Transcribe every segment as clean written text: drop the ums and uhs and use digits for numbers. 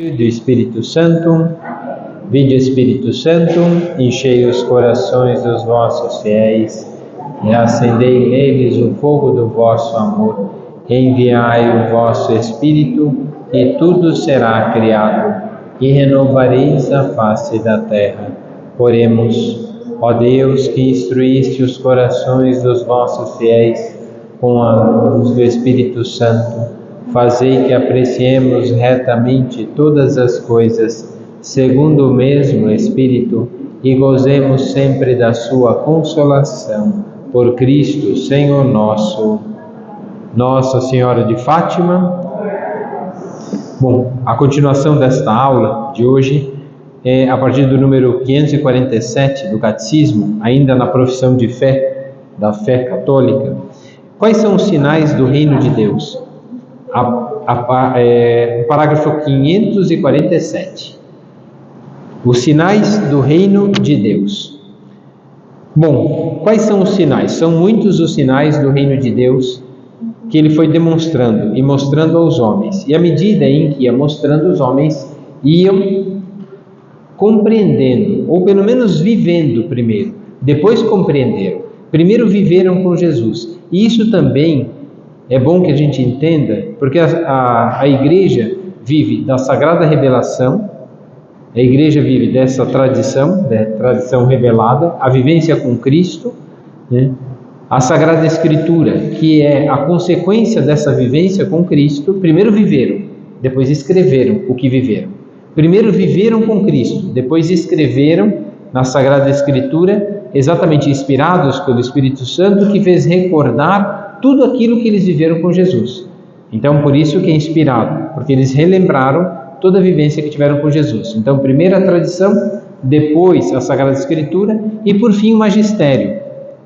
Filho e do Espírito Santo. Vinde, Espírito Santo, enchei os corações dos vossos fiéis e acendei neles o fogo do vosso amor. Enviai o vosso Espírito e tudo será criado e renovareis a face da terra. Oremos. Ó Deus, que instruíste os corações dos vossos fiéis com a luz do Espírito Santo, fazei que apreciemos retamente todas as coisas, segundo o mesmo Espírito, e gozemos sempre da sua consolação. Por Cristo, Senhor nosso. Nossa Senhora de Fátima. Bom, a continuação desta aula de hoje é a partir do número 547 do Catecismo, ainda na profissão de fé, da fé católica. Quais são os sinais do reino de Deus? O parágrafo 547. Os sinais do reino de Deus. Bom, quais são os sinais? São muitos os sinais do reino de Deus que ele foi demonstrando e mostrando aos homens. E à medida em que ia mostrando, os homens iam compreendendo, ou pelo menos vivendo primeiro, depois compreenderam. Primeiro viveram com Jesus. E isso também é bom que a gente entenda, porque a igreja vive da sagrada revelação, a igreja vive dessa tradição, da tradição revelada, a vivência com Cristo, né? A Sagrada Escritura, que é a consequência dessa vivência com Cristo. Primeiro viveram, depois escreveram o que viveram. Primeiro viveram com Cristo, depois escreveram na Sagrada Escritura, exatamente inspirados pelo Espírito Santo, que fez recordar tudo aquilo que eles viveram com Jesus. Então, por isso que é inspirado, porque eles relembraram toda a vivência que tiveram com Jesus. Então, primeiro a tradição, depois a Sagrada Escritura e, por fim, o magistério,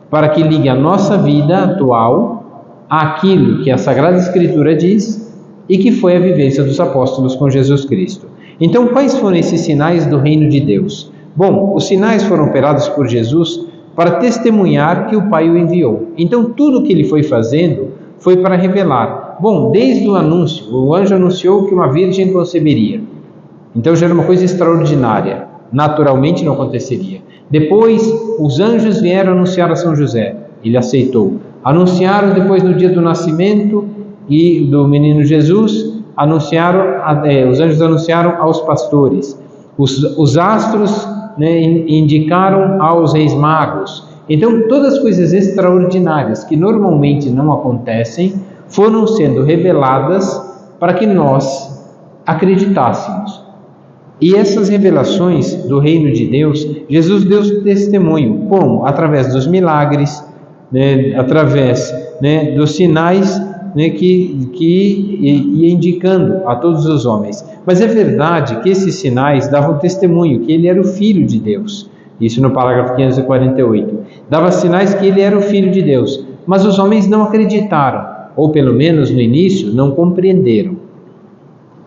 para que ligue a nossa vida atual àquilo que a Sagrada Escritura diz e que foi a vivência dos apóstolos com Jesus Cristo. Então, quais foram esses sinais do reino de Deus? Bom, os sinais foram operados por Jesus para testemunhar que o Pai o enviou. Então, tudo o que ele foi fazendo foi para revelar. Bom, desde o anúncio, o anjo anunciou que uma virgem conceberia. Então, já era uma coisa extraordinária. Naturalmente não aconteceria. Depois, os anjos vieram anunciar a São José. Ele aceitou. Anunciaram depois, no dia do nascimento e do menino Jesus, os anjos anunciaram aos pastores. Os astros, né, indicaram aos reis magos. Então, todas as coisas extraordinárias que normalmente não acontecem foram sendo reveladas para que nós acreditássemos. E essas revelações do reino de Deus, Jesus deu testemunho. Como? Através dos milagres, né, através, né, dos sinais, né, que ia indicando a todos os homens. Mas é verdade que esses sinais davam testemunho que ele era o Filho de Deus. Isso no parágrafo 548. Dava sinais que ele era o Filho de Deus. Mas os homens não acreditaram, ou pelo menos no início não compreenderam.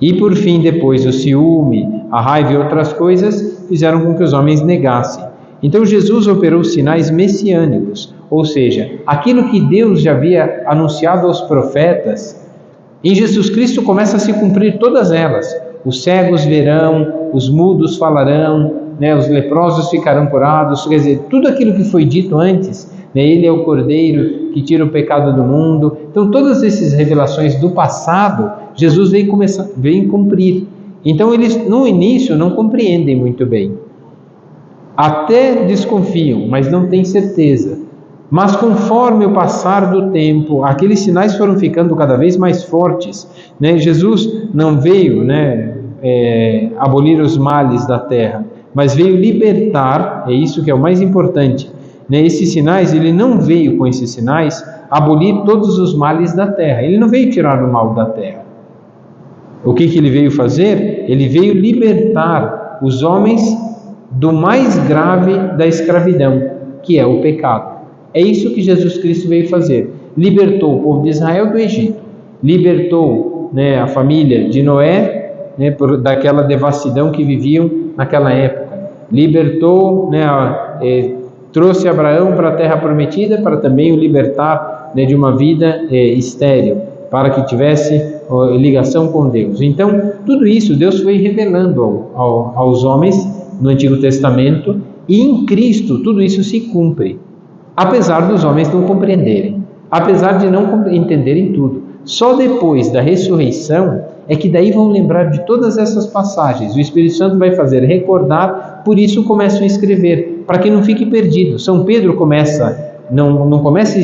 E por fim, depois, o ciúme, a raiva e outras coisas fizeram com que os homens negassem. Então Jesus operou sinais messiânicos, ou seja, aquilo que Deus já havia anunciado aos profetas, em Jesus Cristo começa a se cumprir todas elas. Os cegos verão, os mudos falarão, né, os leprosos ficarão curados, quer dizer, tudo aquilo que foi dito antes, né, ele é o Cordeiro que tira o pecado do mundo. Então todas essas revelações do passado, Jesus veio cumprir. Então eles no início não compreendem muito bem, até desconfiam, mas não têm certeza. Mas conforme o passar do tempo, aqueles sinais foram ficando cada vez mais fortes, né? Jesus não veio, né, abolir os males da terra, mas veio libertar. É isso que é o mais importante, né? Esses sinais, ele não veio com esses sinais abolir todos os males da terra. Ele não veio tirar o mal da terra. O que ele veio fazer? Ele veio libertar os homens do mais grave da escravidão, que é o pecado. É isso que Jesus Cristo veio fazer. Libertou o povo de Israel do Egito, libertou, né, a família de Noé, né, daquela devassidão que viviam naquela época, libertou, né, trouxe Abraão para a terra prometida para também o libertar, né, de uma vida estéril, para que tivesse ligação com Deus. Então, tudo isso Deus foi revelando aos homens no Antigo Testamento, e em Cristo tudo isso se cumpre, apesar dos homens não compreenderem, apesar de não entenderem tudo. Só depois da ressurreição é que daí vão lembrar de todas essas passagens. O Espírito Santo vai fazer recordar, por isso começam a escrever, para que não fique perdido. São Pedro não começa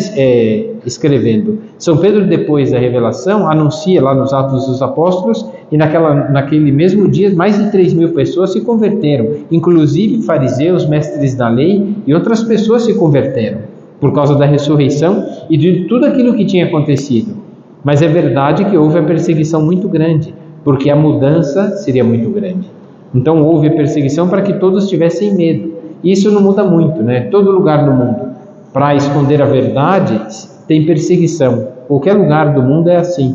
escrevendo. São Pedro, depois da revelação, anuncia lá nos Atos dos Apóstolos, e naquele mesmo dia mais de 3.000 pessoas se converteram, inclusive fariseus, mestres da lei e outras pessoas se converteram por causa da ressurreição e de tudo aquilo que tinha acontecido. Mas é verdade que houve a perseguição muito grande, porque a mudança seria muito grande. Então houve a perseguição para que todos tivessem medo. E isso não muda muito, né? Todo lugar do mundo, para esconder a verdade, tem perseguição. Qualquer lugar do mundo é assim.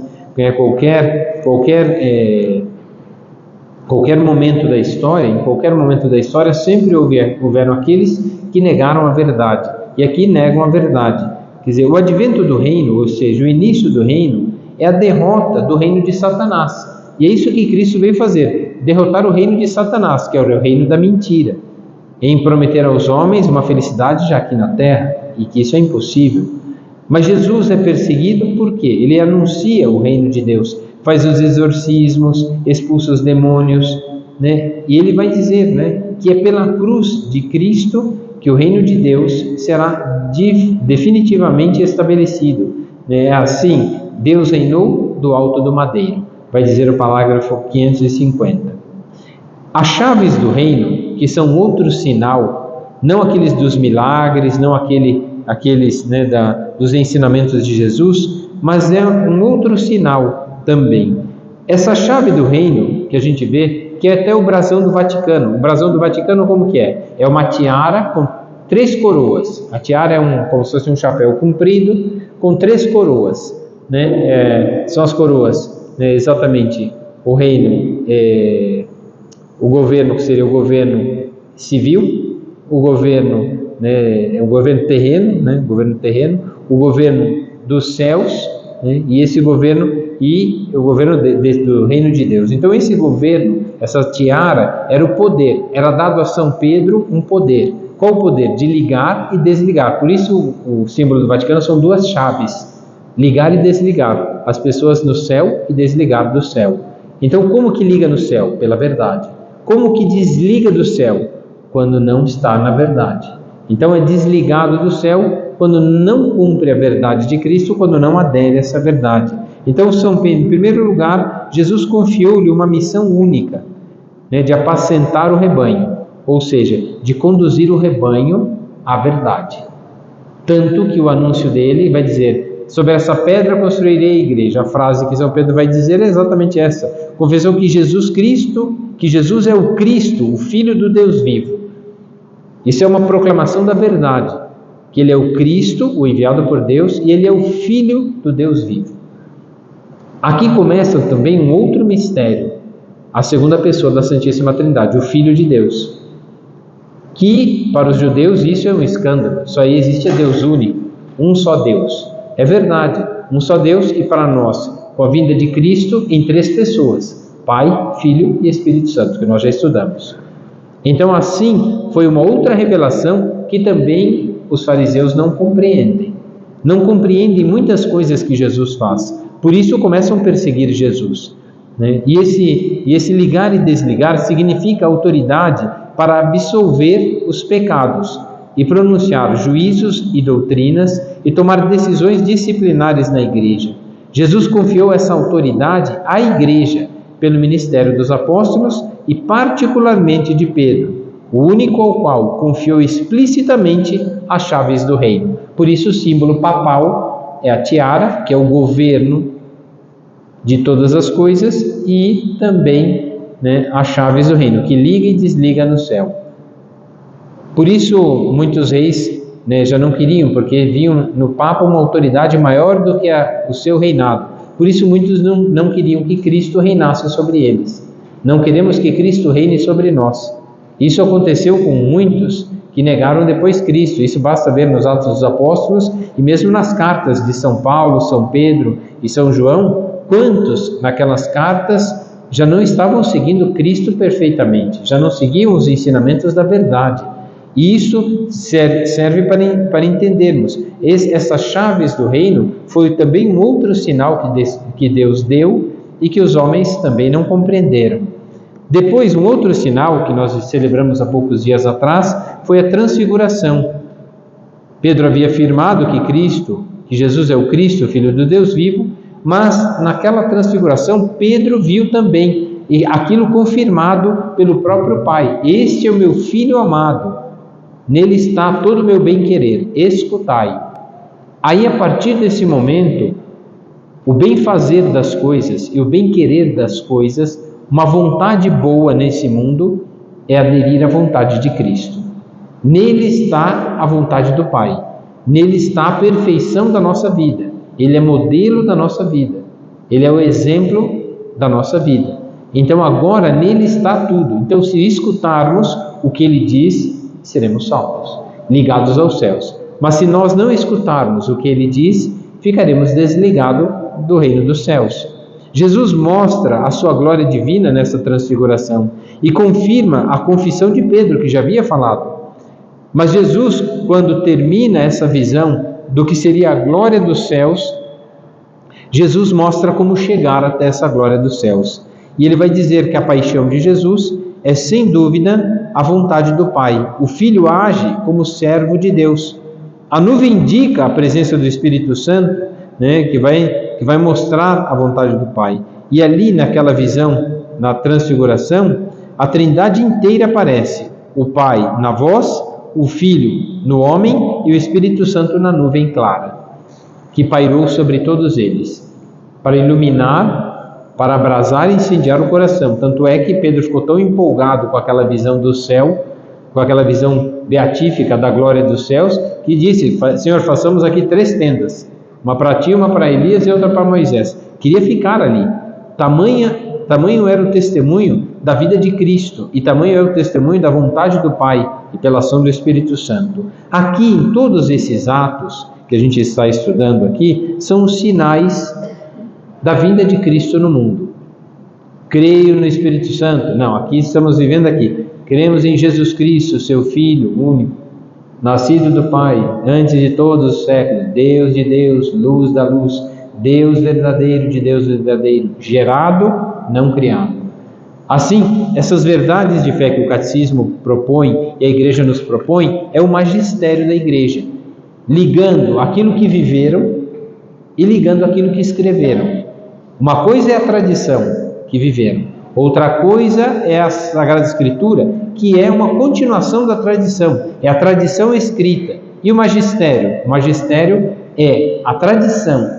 Qualquer momento da história, em qualquer momento da história, sempre houveram aqueles que negaram a verdade. E aqui negam a verdade. Quer dizer, o advento do reino, ou seja, o início do reino, é a derrota do reino de Satanás. E é isso que Cristo veio fazer, derrotar o reino de Satanás, que é o reino da mentira, em prometer aos homens uma felicidade já aqui na terra, e que isso é impossível. Mas Jesus é perseguido por quê? Ele anuncia o reino de Deus, faz os exorcismos, expulsa os demônios, né? E ele vai dizer, né, que é pela cruz de Cristo que o reino de Deus será definitivamente estabelecido. Assim, Deus reinou do alto do madeiro, vai dizer o parágrafo 550. As chaves do reino, que são outro sinal, não aqueles dos milagres, não aqueles dos ensinamentos de Jesus, mas é um outro sinal também. Essa chave do reino que a gente vê, que é até o brasão do Vaticano. O brasão do Vaticano como que é? É uma tiara com 3 coroas. A tiara é como se fosse um chapéu comprido com 3 coroas, né? São as coroas, né? Exatamente, o reino, o governo, que seria o governo civil, o governo, né, o governo terreno, né? O governo dos céus, né? E esse governo e o governo do reino de Deus. Então esse governo, essa tiara, era o poder, era dado a São Pedro um poder. Qual o poder? De ligar e desligar. Por isso o símbolo do Vaticano são 2 chaves, ligar e desligar, as pessoas no céu e desligar do céu. Então como que liga no céu? Pela verdade. Como que desliga do céu? Quando não está na verdade. Então é desligado do céu quando não cumpre a verdade de Cristo, quando não adere a essa verdade. Então, São Pedro, em primeiro lugar, Jesus confiou-lhe uma missão única, né, de apacentar o rebanho, ou seja, de conduzir o rebanho à verdade. Tanto que o anúncio dele vai dizer: sobre essa pedra construirei a igreja. A frase que São Pedro vai dizer é exatamente essa. Confessou que Jesus é o Cristo, o Filho do Deus vivo. Isso é uma proclamação da verdade, que ele é o Cristo, o enviado por Deus, e ele é o Filho do Deus vivo. Aqui começa também um outro mistério, a segunda pessoa da Santíssima Trindade, o Filho de Deus, que para os judeus isso é um escândalo. Só aí existe Deus único, um só Deus. É verdade, um só Deus, e para nós, com a vinda de Cristo em 3 pessoas, Pai, Filho e Espírito Santo, que nós já estudamos. Então assim, foi uma outra revelação que também os fariseus não compreendem. Não compreendem muitas coisas que Jesus faz. Por isso começam a perseguir Jesus, né? E esse ligar e desligar significa autoridade para absolver os pecados e pronunciar juízos e doutrinas e tomar decisões disciplinares na igreja. Jesus confiou essa autoridade à igreja pelo ministério dos apóstolos e particularmente de Pedro, o único ao qual confiou explicitamente as chaves do reino. Por isso o símbolo papal é a tiara, que é o governo de todas as coisas, e também, né, as chaves do reino, que liga e desliga no céu. Por isso muitos reis, né, já não queriam, porque viam no Papa uma autoridade maior do que o seu reinado. Por isso muitos não queriam que Cristo reinasse sobre eles. Não queremos que Cristo reine sobre nós. Isso aconteceu com muitos que negaram depois Cristo. Isso basta ver nos Atos dos Apóstolos e mesmo nas cartas de São Paulo, São Pedro e São João, quantos naquelas cartas já não estavam seguindo Cristo perfeitamente, já não seguiam os ensinamentos da verdade. E isso serve para entendermos. Essas chaves do reino foi também um outro sinal que Deus deu e que os homens também não compreenderam. Depois, um outro sinal que nós celebramos há poucos dias atrás foi a transfiguração. Pedro havia afirmado que Jesus é o Cristo, o Filho do Deus vivo, mas naquela transfiguração Pedro viu também, e aquilo confirmado pelo próprio Pai: este é o meu Filho amado, nele está todo o meu bem-querer, escutai. Aí, a partir desse momento, o bem-fazer das coisas e o bem-querer das coisas, uma vontade boa nesse mundo, é aderir à vontade de Cristo. Nele está a vontade do Pai, nele está a perfeição da nossa vida, ele é modelo da nossa vida, ele é o exemplo da nossa vida. Então agora nele está tudo. Então, se escutarmos o que ele diz, seremos salvos, ligados aos céus. Mas se nós não escutarmos o que ele diz, ficaremos desligados do reino dos céus. Jesus mostra a sua glória divina nessa transfiguração e confirma a confissão de Pedro, que já havia falado. Mas Jesus, quando termina essa visão do que seria a glória dos céus, Jesus mostra como chegar até essa glória dos céus. E ele vai dizer que a paixão de Jesus é, sem dúvida, a vontade do Pai. O Filho age como servo de Deus. A nuvem indica a presença do Espírito Santo, que vai mostrar a vontade do Pai. E ali, naquela visão, na transfiguração, a Trindade inteira aparece. O Pai na voz, o Filho no homem e o Espírito Santo na nuvem clara, que pairou sobre todos eles, para iluminar, para abrasar e incendiar o coração. Tanto é que Pedro ficou tão empolgado com aquela visão do céu, com aquela visão beatífica da glória dos céus, que disse: Senhor, façamos aqui 3 tendas, uma para ti, uma para Elias e outra para Moisés. Queria ficar ali. Tamanho era o testemunho da vida de Cristo, e tamanho é o testemunho da vontade do Pai e pela ação do Espírito Santo. Aqui, em todos esses atos que a gente está estudando aqui, são os sinais da vinda de Cristo no mundo. Creio no Espírito Santo. Não, aqui estamos vivendo aqui. Cremos em Jesus Cristo, seu Filho único, nascido do Pai, antes de todos os séculos, Deus de Deus, luz da luz, Deus verdadeiro de Deus verdadeiro, gerado, não criado. Assim, essas verdades de fé que o catecismo propõe e a igreja nos propõe, é o magistério da igreja, ligando aquilo que viveram e ligando aquilo que escreveram. Uma coisa é a tradição que viveram, outra coisa é a Sagrada Escritura, que é uma continuação da tradição, é a tradição escrita. E o magistério? O magistério é a tradição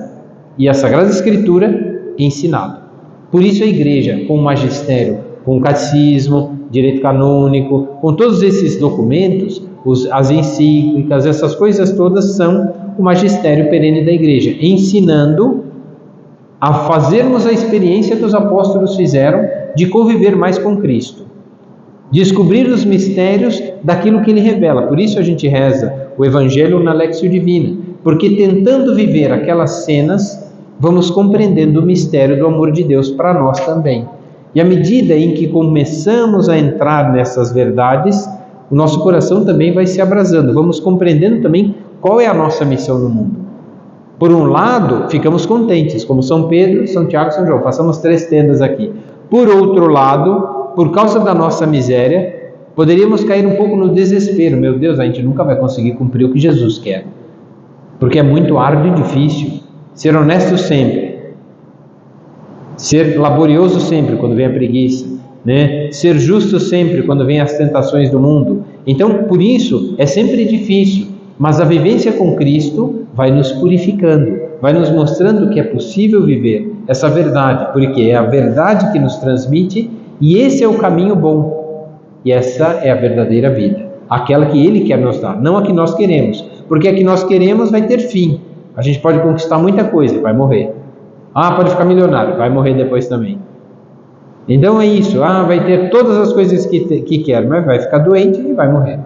e a Sagrada Escritura ensinado. Por isso a igreja, com o magistério, com o catecismo, direito canônico, com todos esses documentos, as encíclicas, essas coisas todas são o magistério perene da igreja, ensinando a fazermos a experiência que os apóstolos fizeram de conviver mais com Cristo, descobrir os mistérios daquilo que Ele revela. Por isso a gente reza o Evangelho na Lectio Divina, porque tentando viver aquelas cenas, vamos compreendendo o mistério do amor de Deus para nós também. E à medida em que começamos a entrar nessas verdades, o nosso coração também vai se abrasando, vamos compreendendo também qual é a nossa missão no mundo. Por um lado, ficamos contentes, como São Pedro, São Tiago e São João, façamos 3 tendas aqui. Por outro lado, por causa da nossa miséria, poderíamos cair um pouco no desespero. Meu Deus, a gente nunca vai conseguir cumprir o que Jesus quer, porque é muito árduo e difícil. Ser honesto sempre, ser laborioso sempre quando vem a preguiça, ser justo sempre quando vem as tentações do mundo. Então, por isso, é sempre difícil, mas a vivência com Cristo vai nos purificando, vai nos mostrando que é possível viver essa verdade, porque é a verdade que nos transmite, e esse é o caminho bom, e essa é a verdadeira vida, aquela que Ele quer nos dar, não a que nós queremos, porque a que nós queremos vai ter fim. A gente pode conquistar muita coisa, vai morrer. Pode ficar milionário, vai morrer depois também. Então é isso, vai ter todas as coisas que quer, mas vai ficar doente e vai morrer.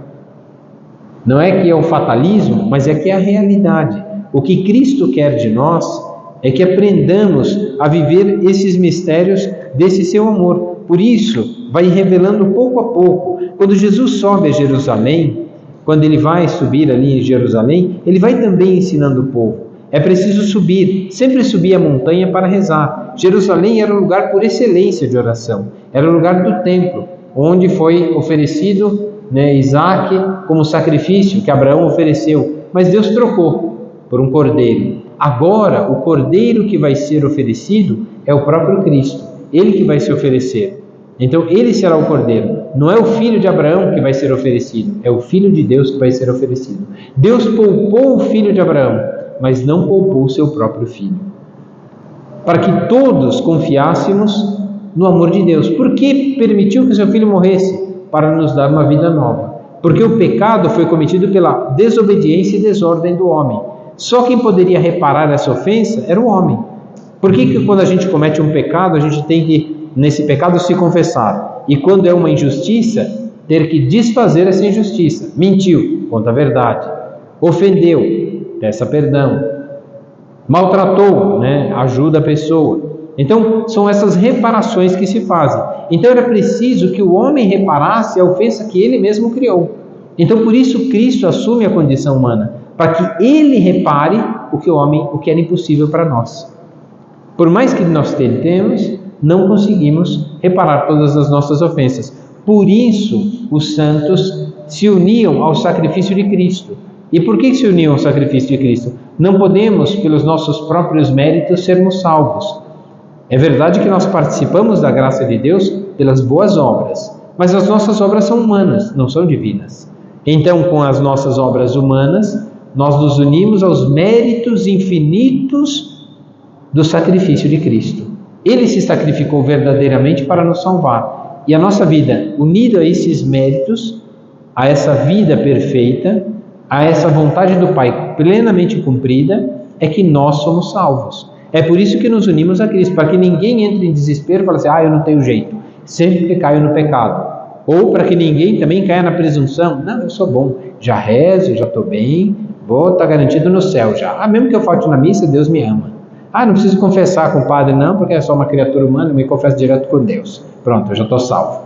Não é que é o fatalismo, mas é que é a realidade. O que Cristo quer de nós é que aprendamos a viver esses mistérios desse seu amor. Por isso, vai revelando pouco a pouco. Quando Jesus sobe a Jerusalém, quando ele vai subir ali em Jerusalém, ele vai também ensinando o povo. É preciso subir, sempre subir a montanha para rezar. Jerusalém era o lugar por excelência de oração. Era o lugar do templo, onde foi oferecido Isaac como sacrifício que Abraão ofereceu. Mas Deus trocou por um cordeiro. Agora, o cordeiro que vai ser oferecido é o próprio Cristo. Ele que vai se oferecer. Então, ele será o cordeiro. Não é o filho de Abraão que vai ser oferecido, é o filho de Deus que vai ser oferecido. Deus poupou o filho de Abraão, mas não poupou o seu próprio filho. Para que todos confiássemos no amor de Deus. Por que permitiu que o seu filho morresse? Para nos dar uma vida nova. Porque o pecado foi cometido pela desobediência e desordem do homem. Só quem poderia reparar essa ofensa era o homem. Por que quando a gente comete um pecado, a gente tem que, nesse pecado, se confessar? E quando é uma injustiça, ter que desfazer essa injustiça. Mentiu, conta a verdade. Ofendeu, peça perdão. Maltratou, ajuda a pessoa. Então, são essas reparações que se fazem. Então, era preciso que o homem reparasse a ofensa que ele mesmo criou. Então, por isso, Cristo assume a condição humana, para que ele repare o que era impossível para nós. Por mais que nós tentemos, não conseguimos reparar todas as nossas ofensas. Por isso, os santos se uniam ao sacrifício de Cristo. E por que se uniam ao sacrifício de Cristo? Não podemos, pelos nossos próprios méritos, sermos salvos. É verdade que nós participamos da graça de Deus pelas boas obras, mas as nossas obras são humanas, não são divinas. Então, com as nossas obras humanas, nós nos unimos aos méritos infinitos do sacrifício de Cristo. Ele se sacrificou verdadeiramente para nos salvar. E a nossa vida, unida a esses méritos, a essa vida perfeita, a essa vontade do Pai plenamente cumprida, é que nós somos salvos. É por isso que nos unimos a Cristo, para que ninguém entre em desespero e fale assim, eu não tenho jeito, sempre que caio no pecado. Ou para que ninguém também caia na presunção, não, eu sou bom, já rezo, já estou bem, vou estar garantido no céu já. Mesmo que eu falte na missa, Deus me ama. Não preciso confessar com o padre não, porque é só uma criatura humana, eu me confesso direto com Deus. Pronto, eu já estou salvo.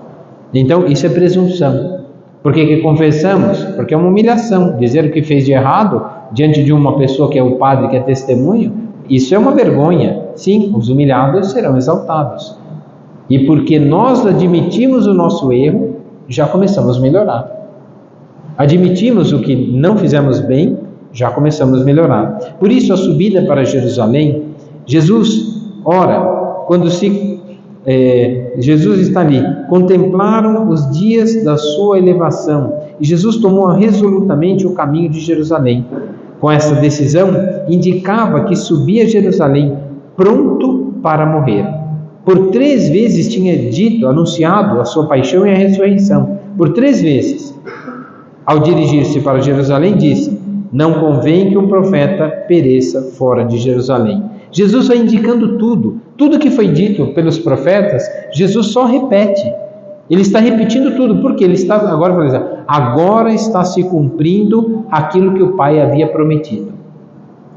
Então, isso é presunção. Por que confessamos? Porque é uma humilhação. Dizer o que fez de errado diante de uma pessoa que é o padre, que é testemunho, isso é uma vergonha. Sim, os humilhados serão exaltados. E porque nós admitimos o nosso erro, já começamos a melhorar. Admitimos o que não fizemos bem, já começamos a melhorar. Por isso, a subida para Jerusalém, Jesus ora, Jesus está ali, contemplaram os dias da sua elevação, e Jesus tomou resolutamente o caminho de Jerusalém. Com essa decisão, indicava que subia a Jerusalém pronto para morrer. Por 3 vezes tinha anunciado a sua paixão e a ressurreição. Por 3 vezes. Ao dirigir-se para Jerusalém, disse, não convém que um profeta pereça fora de Jerusalém. Jesus vai indicando tudo que foi dito pelos profetas, Jesus só repete. Ele está repetindo tudo, porque ele está agora está se cumprindo aquilo que o Pai havia prometido.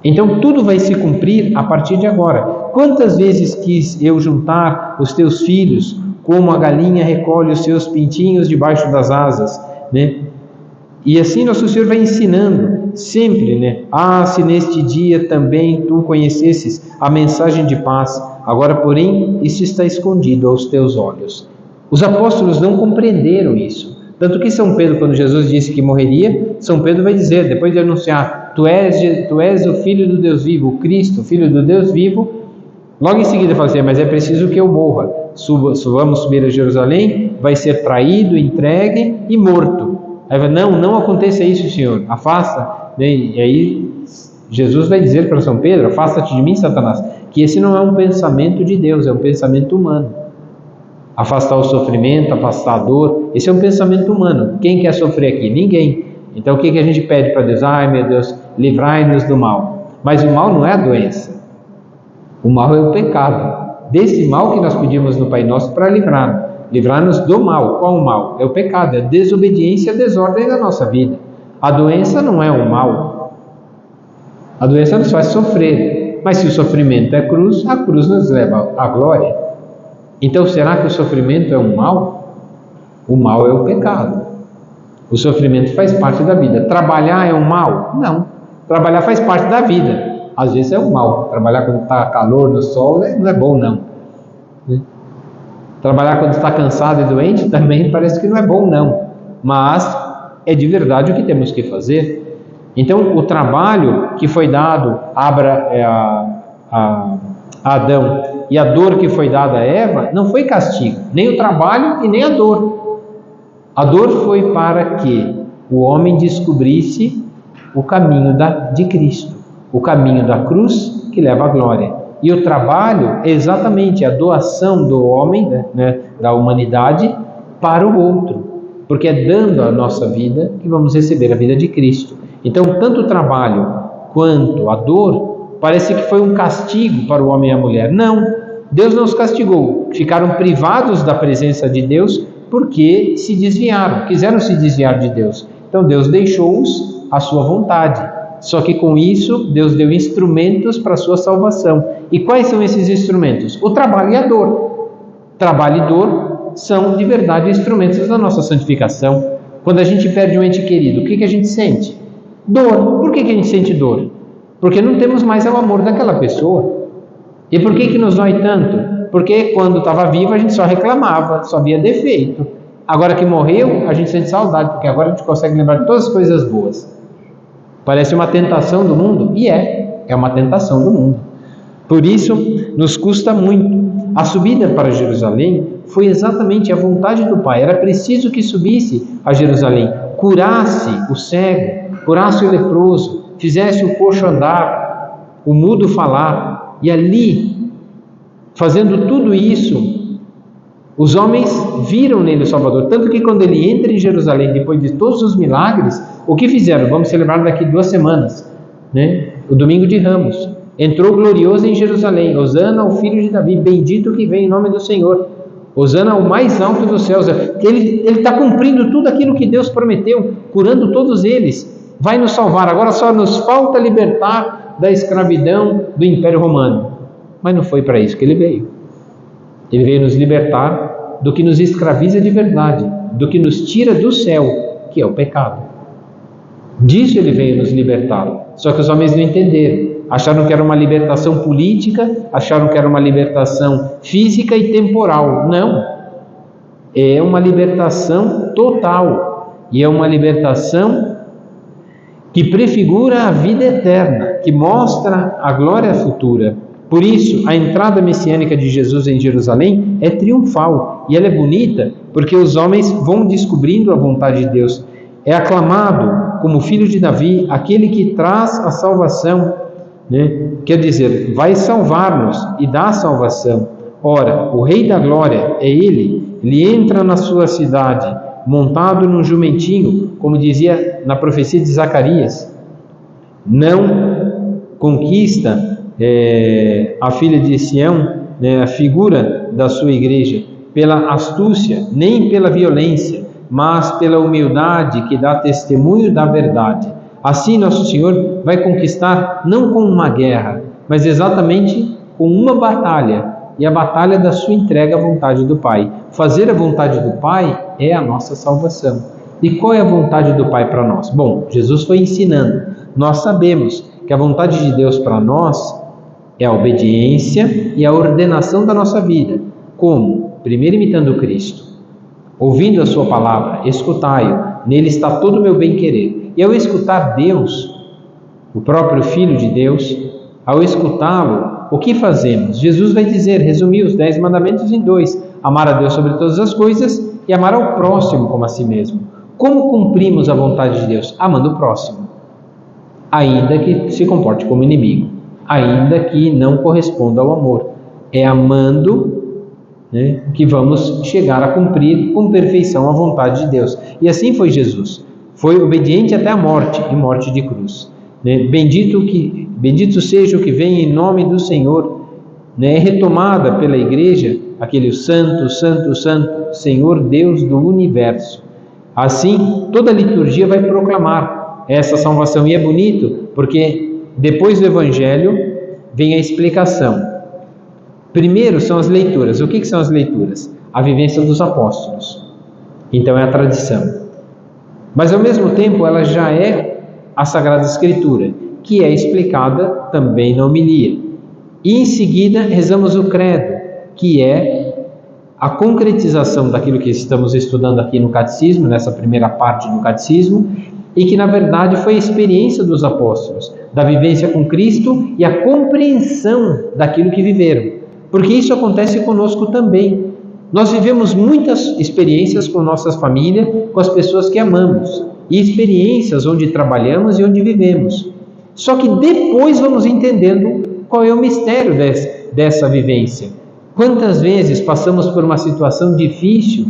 Então tudo vai se cumprir a partir de agora. Quantas vezes quis eu juntar os teus filhos, como a galinha recolhe os seus pintinhos debaixo das asas, E assim nosso Senhor vai ensinando sempre, se neste dia também tu conhecesses a mensagem de paz, agora porém isso está escondido aos teus olhos. Os apóstolos não compreenderam isso. Tanto que São Pedro, quando Jesus disse que morreria, São Pedro vai dizer, depois de anunciar, tu és o Filho do Deus vivo, o Cristo, Filho do Deus vivo, logo em seguida fala assim, mas é preciso que eu morra. Vamos subir a Jerusalém, vai ser traído, entregue e morto. Aí vai, não aconteça isso, Senhor, afasta. E aí Jesus vai dizer para São Pedro, afasta-te de mim, Satanás, que esse não é um pensamento de Deus, é um pensamento humano. Afastar o sofrimento, afastar a dor, esse é um pensamento humano. Quem quer sofrer aqui? Ninguém. Então o que a gente pede para Deus? Meu Deus, livrai-nos do mal. Mas o mal não é a doença. O mal é o pecado. Desse mal que nós pedimos no Pai Nosso para livrar-nos do mal. Qual o mal? É o pecado, é a desobediência e a desordem da nossa vida. A doença não é o mal. A doença nos faz sofrer. sofrer, mas se o sofrimento é cruz, a cruz nos leva à glória. Então, será que o sofrimento é um mal? O mal é o pecado. O sofrimento faz parte da vida. Trabalhar é um mal? Não. Trabalhar faz parte da vida. Às vezes é um mal. Trabalhar quando está calor no sol não é bom, não. Trabalhar quando está cansado e doente também parece que não é bom, não. Mas é de verdade o que temos que fazer. Então, o trabalho que foi dado a Adão e a dor que foi dada a Eva não foi castigo, nem o trabalho e nem a dor. A dor foi para que o homem descobrisse o caminho de Cristo, o caminho da cruz que leva à glória. E o trabalho é exatamente a doação do homem, da humanidade, para o outro, porque é dando a nossa vida que vamos receber a vida de Cristo. Então, tanto o trabalho quanto a dor parece que foi um castigo para o homem e a mulher. Não, Deus não os castigou, ficaram privados da presença de Deus porque se desviaram, quiseram se desviar de Deus. Então Deus deixou-os à sua vontade, só que com isso Deus deu instrumentos para a sua salvação. E quais são esses instrumentos? O trabalho e a dor. Trabalho e dor são de verdade instrumentos da nossa santificação. Quando a gente perde um ente querido, o que a gente sente? Dor. Por que a gente sente dor? Porque não temos mais o amor daquela pessoa. E por que nos dói tanto? Porque quando estava vivo a gente só reclamava, só via defeito. Agora que morreu, a gente sente saudade, porque agora a gente consegue lembrar de todas as coisas boas. Parece uma tentação do mundo? E é uma tentação do mundo. Por isso, nos custa muito. A subida para Jerusalém foi exatamente a vontade do Pai. Era preciso que subisse a Jerusalém, curasse o cego, curasse o leproso, fizesse o coxo andar, o mudo falar. E ali, fazendo tudo isso, os homens viram nele o Salvador. Tanto que quando ele entra em Jerusalém, depois de todos os milagres, o que fizeram? Vamos celebrar daqui 2 semanas, o domingo de Ramos. Entrou glorioso em Jerusalém. Hosana ao filho de Davi, bendito que vem em nome do Senhor. Hosana ao mais alto dos céus. Ele está cumprindo tudo aquilo que Deus prometeu, curando todos eles. Vai nos salvar. Agora só nos falta libertar da escravidão do Império Romano. Mas não foi para isso que ele veio. Ele veio nos libertar do que nos escraviza de verdade, do que nos tira do céu, que é o pecado. Disso ele veio nos libertar. Só que os homens não entenderam. Acharam que era uma libertação política, acharam que era uma libertação física e temporal. Não. É uma libertação total. E é uma libertação que prefigura a vida eterna, que mostra a glória futura. Por isso, a entrada messiânica de Jesus em Jerusalém é triunfal. E ela é bonita porque os homens vão descobrindo a vontade de Deus. É aclamado como filho de Davi, aquele que traz a salvação. Quer dizer, vai salvar-nos e dá a salvação. Ora, o Rei da Glória é Ele. Ele entra na sua cidade, montado num jumentinho, como dizia na profecia de Zacarias. Não conquista a filha de Sião, a figura da sua igreja, pela astúcia, nem pela violência, mas pela humildade que dá testemunho da verdade. Assim nosso Senhor vai conquistar não com uma guerra, mas exatamente com uma batalha, e a batalha da sua entrega à vontade do Pai. Fazer a vontade do Pai é a nossa salvação. E qual é a vontade do Pai para nós? Bom, Jesus foi ensinando. Nós sabemos que a vontade de Deus para nós é a obediência e a ordenação da nossa vida. Como? Primeiro imitando Cristo, ouvindo a sua palavra, escutai-o, nele está todo o meu bem-querer. E ao escutar Deus, o próprio Filho de Deus, ao escutá-lo, o que fazemos? Jesus vai dizer, resumir os 10 mandamentos em 2, amar a Deus sobre todas as coisas e amar ao próximo como a si mesmo. Como cumprimos a vontade de Deus? Amando o próximo, ainda que se comporte como inimigo, ainda que não corresponda ao amor. É amando que vamos chegar a cumprir com perfeição a vontade de Deus. E assim foi Jesus. Foi obediente até a morte, e morte de cruz. Bendito seja o que vem em nome do Senhor. É retomada pela igreja aquele santo, santo, santo, Senhor Deus do universo. Assim, toda a liturgia vai proclamar essa salvação. E é bonito, porque depois do Evangelho vem a explicação. Primeiro são as leituras. O que são as leituras? A vivência dos apóstolos. Então é a tradição. Mas ao mesmo tempo ela já é a Sagrada Escritura, que é explicada também na homilia. E em seguida rezamos o credo, que é a concretização daquilo que estamos estudando aqui no Catecismo, nessa primeira parte do Catecismo, e que na verdade foi a experiência dos apóstolos, da vivência com Cristo e a compreensão daquilo que viveram. Porque isso acontece conosco também. Nós vivemos muitas experiências com nossas famílias, com as pessoas que amamos, e experiências onde trabalhamos e onde vivemos. Só que depois vamos entendendo qual é o mistério dessa vivência. Quantas vezes passamos por uma situação difícil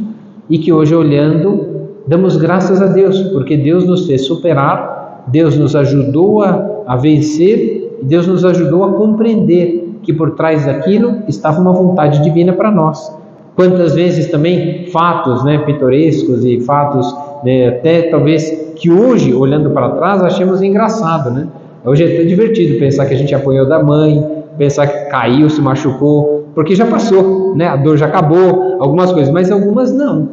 e que hoje, olhando, damos graças a Deus, porque Deus nos fez superar, Deus nos ajudou a vencer, Deus nos ajudou a compreender que por trás daquilo estava uma vontade divina para nós. Quantas vezes também fatos pitorescos e fatos até talvez que hoje, olhando para trás, achamos engraçado, Hoje é até divertido pensar que a gente apanhou da mãe, pensar que caiu, se machucou, porque já passou, a dor já acabou, algumas coisas, mas algumas não.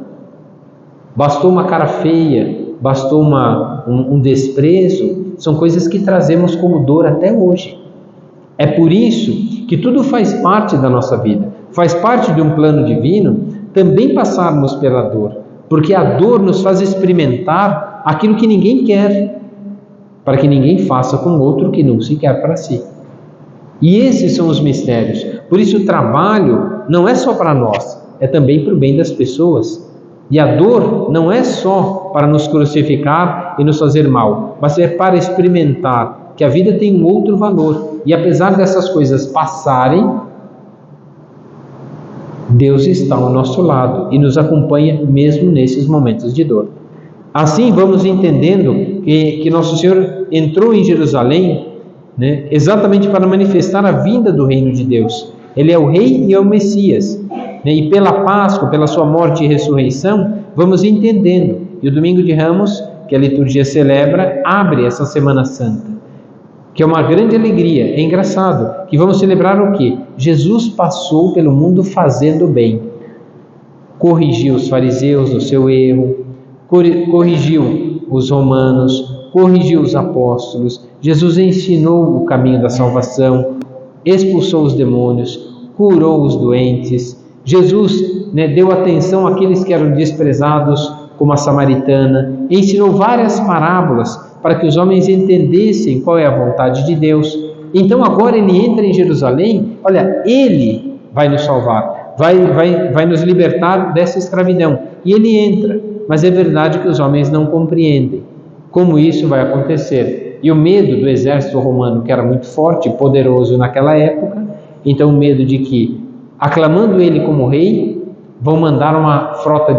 Bastou uma cara feia, bastou um desprezo, são coisas que trazemos como dor até hoje. É por isso que tudo faz parte da nossa vida, faz parte de um plano divino também passarmos pela dor, porque a dor nos faz experimentar aquilo que ninguém quer, para que ninguém faça com o outro que não se quer para si. E esses são os mistérios. Por isso o trabalho não é só para nós, é também para o bem das pessoas. E a dor não é só para nos crucificar e nos fazer mal, mas é para experimentar que a vida tem um outro valor. E apesar dessas coisas passarem, Deus está ao nosso lado e nos acompanha mesmo nesses momentos de dor. Assim vamos entendendo que Nosso Senhor entrou em Jerusalém, exatamente para manifestar a vinda do reino de Deus. Ele é o Rei e é o Messias. E pela Páscoa, pela sua morte e ressurreição, vamos entendendo. E o Domingo de Ramos, que a liturgia celebra, abre essa Semana Santa, que é uma grande alegria. É engraçado que vamos celebrar o quê? Jesus passou pelo mundo fazendo bem. Corrigiu os fariseus no seu erro, corrigiu os romanos, corrigiu os apóstolos. Jesus ensinou o caminho da salvação, expulsou os demônios, curou os doentes. Jesus deu atenção àqueles que eram desprezados, como a samaritana, ensinou várias parábolas para que os homens entendessem qual é a vontade de Deus. Então agora ele entra em Jerusalém, olha, ele vai nos salvar, vai nos libertar dessa escravidão. E ele entra, mas é verdade que os homens não compreendem como isso vai acontecer. E o medo do exército romano, que era muito forte e poderoso naquela época, então o medo de que, aclamando ele como rei, vão mandar uma frota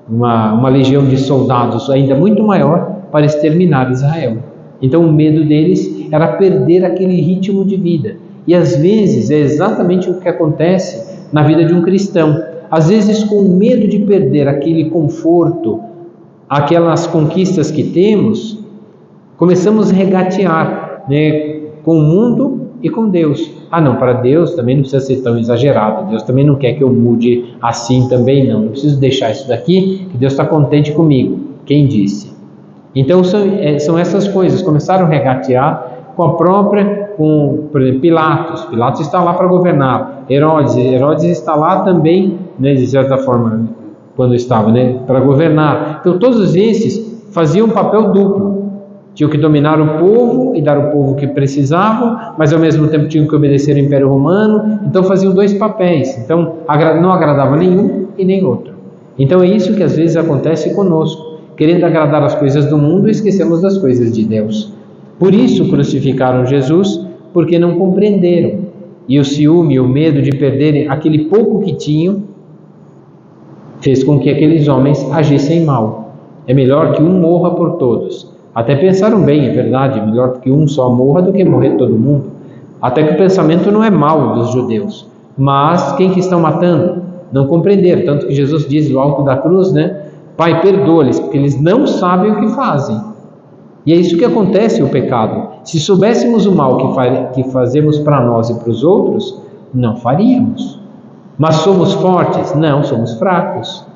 uma legião de soldados ainda muito maior para exterminar Israel. Então o medo deles era perder aquele ritmo de vida. E às vezes é exatamente o que acontece na vida de um cristão. Às vezes, com medo de perder aquele conforto, aquelas conquistas que temos, começamos a regatear com o mundo e com Deus. Não, para Deus também não precisa ser tão exagerado. Deus também não quer que eu mude assim também, não. Não preciso deixar isso daqui, que Deus está contente comigo. Quem disse? Então são essas coisas. Começaram a regatear por exemplo, Pilatos está lá para governar. Herodes está lá também, de certa forma, quando estava, para governar. Então todos esses faziam um papel duplo. Tinham que dominar o povo e dar o povo que precisavam, mas ao mesmo tempo tinham que obedecer ao Império Romano. Então faziam dois papéis. Então não agradava nenhum e nem outro. Então é isso que às vezes acontece conosco. Querendo agradar as coisas do mundo, esquecemos das coisas de Deus. Por isso crucificaram Jesus, porque não compreenderam. E o ciúme, o medo de perderem aquele pouco que tinham, fez com que aqueles homens agissem mal. É melhor que um morra por todos. Até pensaram bem, é verdade, é melhor que um só morra do que morrer todo mundo. Até que o pensamento não é mau dos judeus. Mas quem que estão matando? Não compreenderam. Tanto que Jesus diz no alto da cruz, Pai, perdoa-lhes, porque eles não sabem o que fazem. E é isso que acontece o pecado. Se soubéssemos o mal que fazemos para nós e para os outros, não faríamos. Mas somos fortes? Não, somos fracos.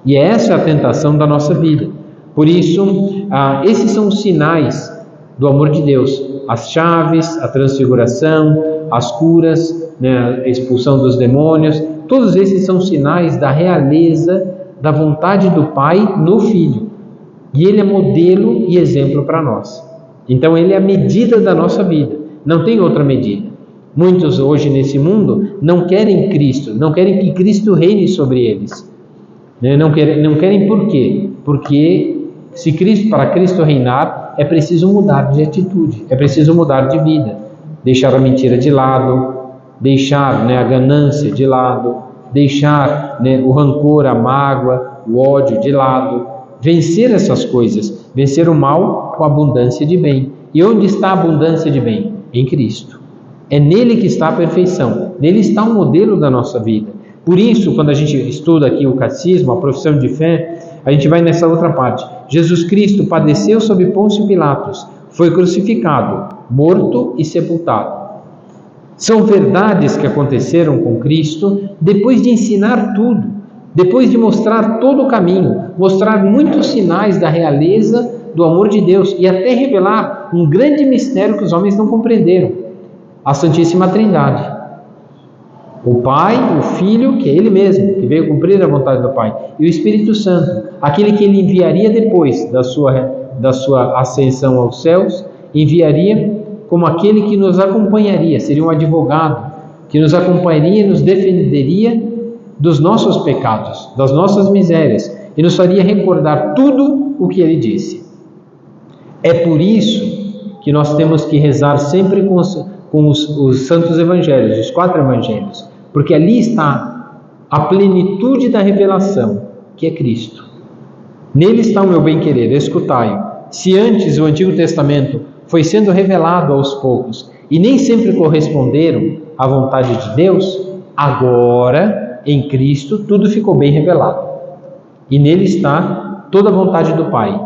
E essa é a tentação da nossa vida. Por isso, esses são os sinais do amor de Deus. As chaves, a transfiguração, as curas, né, a expulsão dos demônios, todos esses são sinais da realeza, da vontade do Pai no Filho. E Ele é modelo e exemplo para nós. Então Ele é a medida da nossa vida, não tem outra medida. Muitos hoje nesse mundo não querem Cristo, não querem que Cristo reine sobre eles. Não querem por quê? Porque para Cristo reinar é preciso mudar de atitude, é preciso mudar de vida. Deixar a mentira de lado, deixar a ganância de lado, deixar o rancor, a mágoa, o ódio de lado. Vencer essas coisas, vencer o mal com abundância de bem. E onde está a abundância de bem? Em Cristo. É nele que está a perfeição, nele está o modelo da nossa vida. Por isso, quando a gente estuda aqui o catecismo, a profissão de fé, a gente vai nessa outra parte. Jesus Cristo padeceu sob Pôncio Pilatos, foi crucificado, morto e sepultado. São verdades que aconteceram com Cristo depois de ensinar tudo, depois de mostrar todo o caminho, mostrar muitos sinais da realeza do amor de Deus e até revelar um grande mistério que os homens não compreenderam: a Santíssima Trindade. O Pai, o Filho, que é Ele mesmo, que veio cumprir a vontade do Pai, e o Espírito Santo, aquele que Ele enviaria depois da sua ascensão aos céus, enviaria como aquele que nos acompanharia, seria um advogado, que nos acompanharia e nos defenderia dos nossos pecados, das nossas misérias, e nos faria recordar tudo o que Ele disse. É por isso que nós temos que rezar sempre com os santos evangelhos, os 4 evangelhos, porque ali está a plenitude da revelação, que é Cristo. Nele está o meu bem-querer, escutai-o. Se antes o Antigo Testamento foi sendo revelado aos poucos e nem sempre corresponderam à vontade de Deus, agora, em Cristo, tudo ficou bem revelado. E nele está toda a vontade do Pai.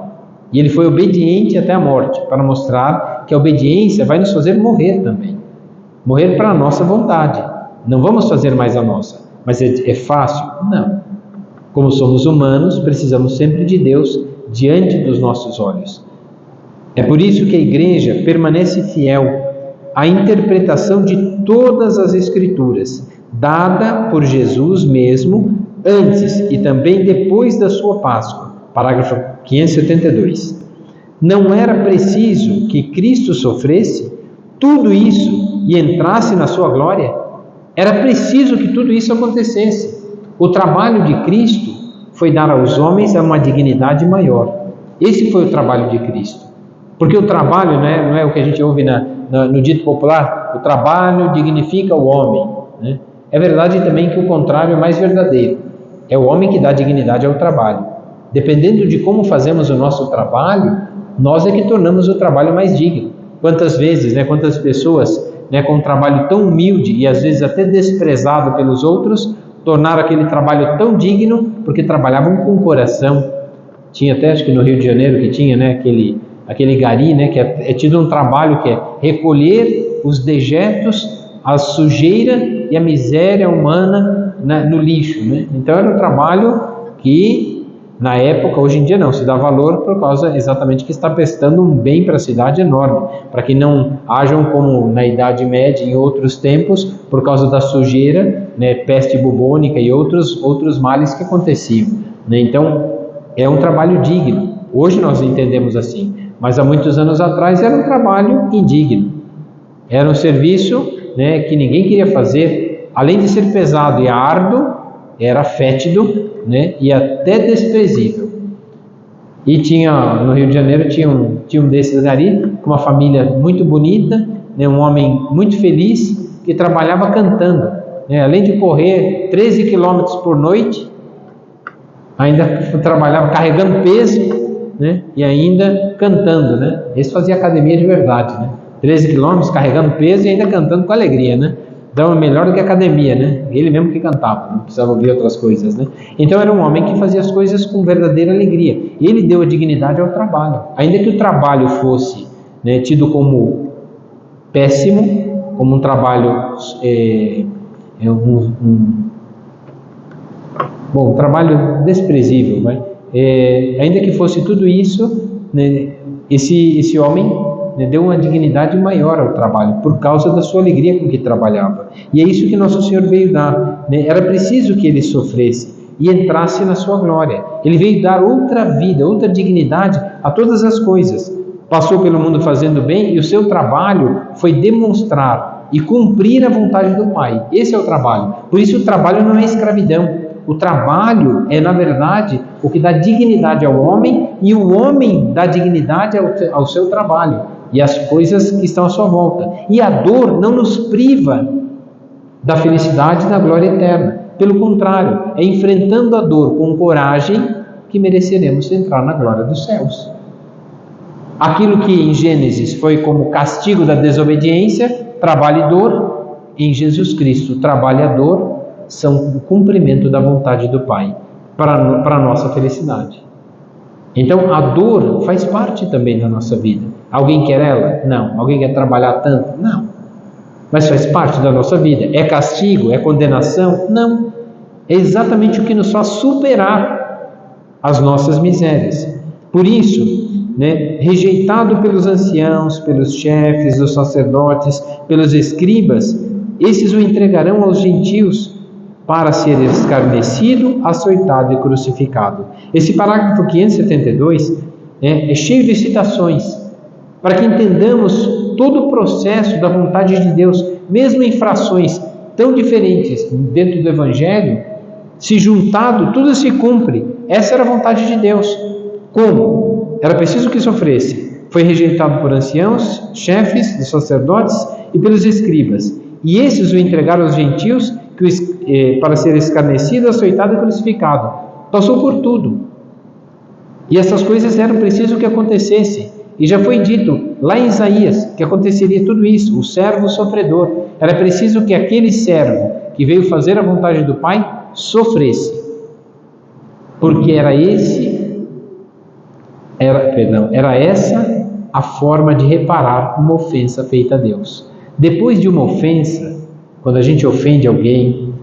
E Ele foi obediente até a morte, para mostrar que a obediência vai nos fazer morrer também. Morrer para a nossa vontade. Não vamos fazer mais a nossa. Mas é fácil? Não. Como somos humanos, precisamos sempre de Deus diante dos nossos olhos. É por isso que a Igreja permanece fiel à interpretação de todas as Escrituras, dada por Jesus mesmo, antes e também depois da sua Páscoa. Parágrafo 572. Não era preciso que Cristo sofresse tudo isso e entrasse na sua glória? Era preciso que tudo isso acontecesse. O trabalho de Cristo foi dar aos homens uma dignidade maior. Esse foi o trabalho de Cristo. Porque o trabalho não é o que a gente ouve no dito popular, o trabalho dignifica o homem. Né? É verdade também que o contrário é mais verdadeiro. É o homem que dá dignidade ao trabalho. Dependendo de como fazemos o nosso trabalho, nós é que tornamos o trabalho mais digno. Quantas vezes, quantas pessoas com um trabalho tão humilde e às vezes até desprezado pelos outros, tornaram aquele trabalho tão digno porque trabalhavam com o coração. Tinha até, acho que no Rio de Janeiro, que tinha aquele gari, que é tido um trabalho que é recolher os dejetos, a sujeira e a miséria humana no lixo. Então era um trabalho que na época, hoje em dia não, se dá valor por causa exatamente que está prestando um bem para a cidade enorme, para que não hajam como na Idade Média e em outros tempos, por causa da sujeira, peste bubônica e outros males que aconteciam. Então, é um trabalho digno. Hoje nós entendemos assim, mas há muitos anos atrás era um trabalho indigno. Era um serviço que ninguém queria fazer, além de ser pesado e árduo, era fétido, e até desprezível. E no Rio de Janeiro tinha um desses ali, com uma família muito bonita, um homem muito feliz, que trabalhava cantando. Além de correr 13 quilômetros por noite, ainda trabalhava carregando peso, e ainda cantando. Esse fazia academia de verdade. 13 quilômetros carregando peso e ainda cantando com alegria. Então, melhor do que academia, né? Ele mesmo que cantava, não precisava ouvir outras coisas, né? Então, era um homem que fazia as coisas com verdadeira alegria. Ele deu a dignidade ao trabalho. Ainda que o trabalho fosse, né, tido como péssimo, como um trabalho, um trabalho desprezível, vai? Ainda que fosse tudo isso, né, esse homem, né, deu uma dignidade maior ao trabalho, por causa da sua alegria com que trabalhava. E é isso que Nosso Senhor veio dar, né? Era preciso que ele sofresse e entrasse na sua glória. Ele veio dar outra vida, outra dignidade a todas as coisas. Passou pelo mundo fazendo bem, e o seu trabalho foi demonstrar e cumprir a vontade do Pai. Esse é o trabalho. Por isso o trabalho não é escravidão. O trabalho é, na verdade, o que dá dignidade ao homem, e o homem dá dignidade ao seu trabalho e às coisas que estão à sua volta. E a dor não nos priva da felicidade e da glória eterna. Pelo contrário, é enfrentando a dor com coragem que mereceremos entrar na glória dos céus. Aquilo que em Gênesis foi como castigo da desobediência, trabalho e dor, em Jesus Cristo, trabalho e dor são o cumprimento da vontade do Pai para a nossa felicidade. Então a dor faz parte também da nossa vida. Alguém quer ela? Não. Alguém quer trabalhar tanto? Não. Mas faz parte da nossa vida. É castigo? É condenação? Não. É exatamente o que nos faz superar as nossas misérias. Por isso, né, rejeitado pelos anciãos, pelos chefes, dos sacerdotes, pelos escribas, esses o entregarão aos gentios para ser escarnecido, açoitado e crucificado. Esse parágrafo 572 é cheio de citações, para que entendamos todo o processo da vontade de Deus, mesmo em frações tão diferentes dentro do Evangelho, se juntado, tudo se cumpre. Essa era a vontade de Deus. Como? Era preciso que sofresse. Foi rejeitado por anciãos, chefes, dos sacerdotes e pelos escribas. E esses o entregaram aos gentios para ser escarnecido, açoitado e crucificado. Passou por tudo. E essas coisas eram preciso que acontecessem. E já foi dito lá em Isaías que aconteceria tudo isso, o servo sofredor. Era preciso que aquele servo que veio fazer a vontade do Pai sofresse. Porque era essa a forma de reparar uma ofensa feita a Deus. Depois de uma ofensa, quando a gente ofende alguém,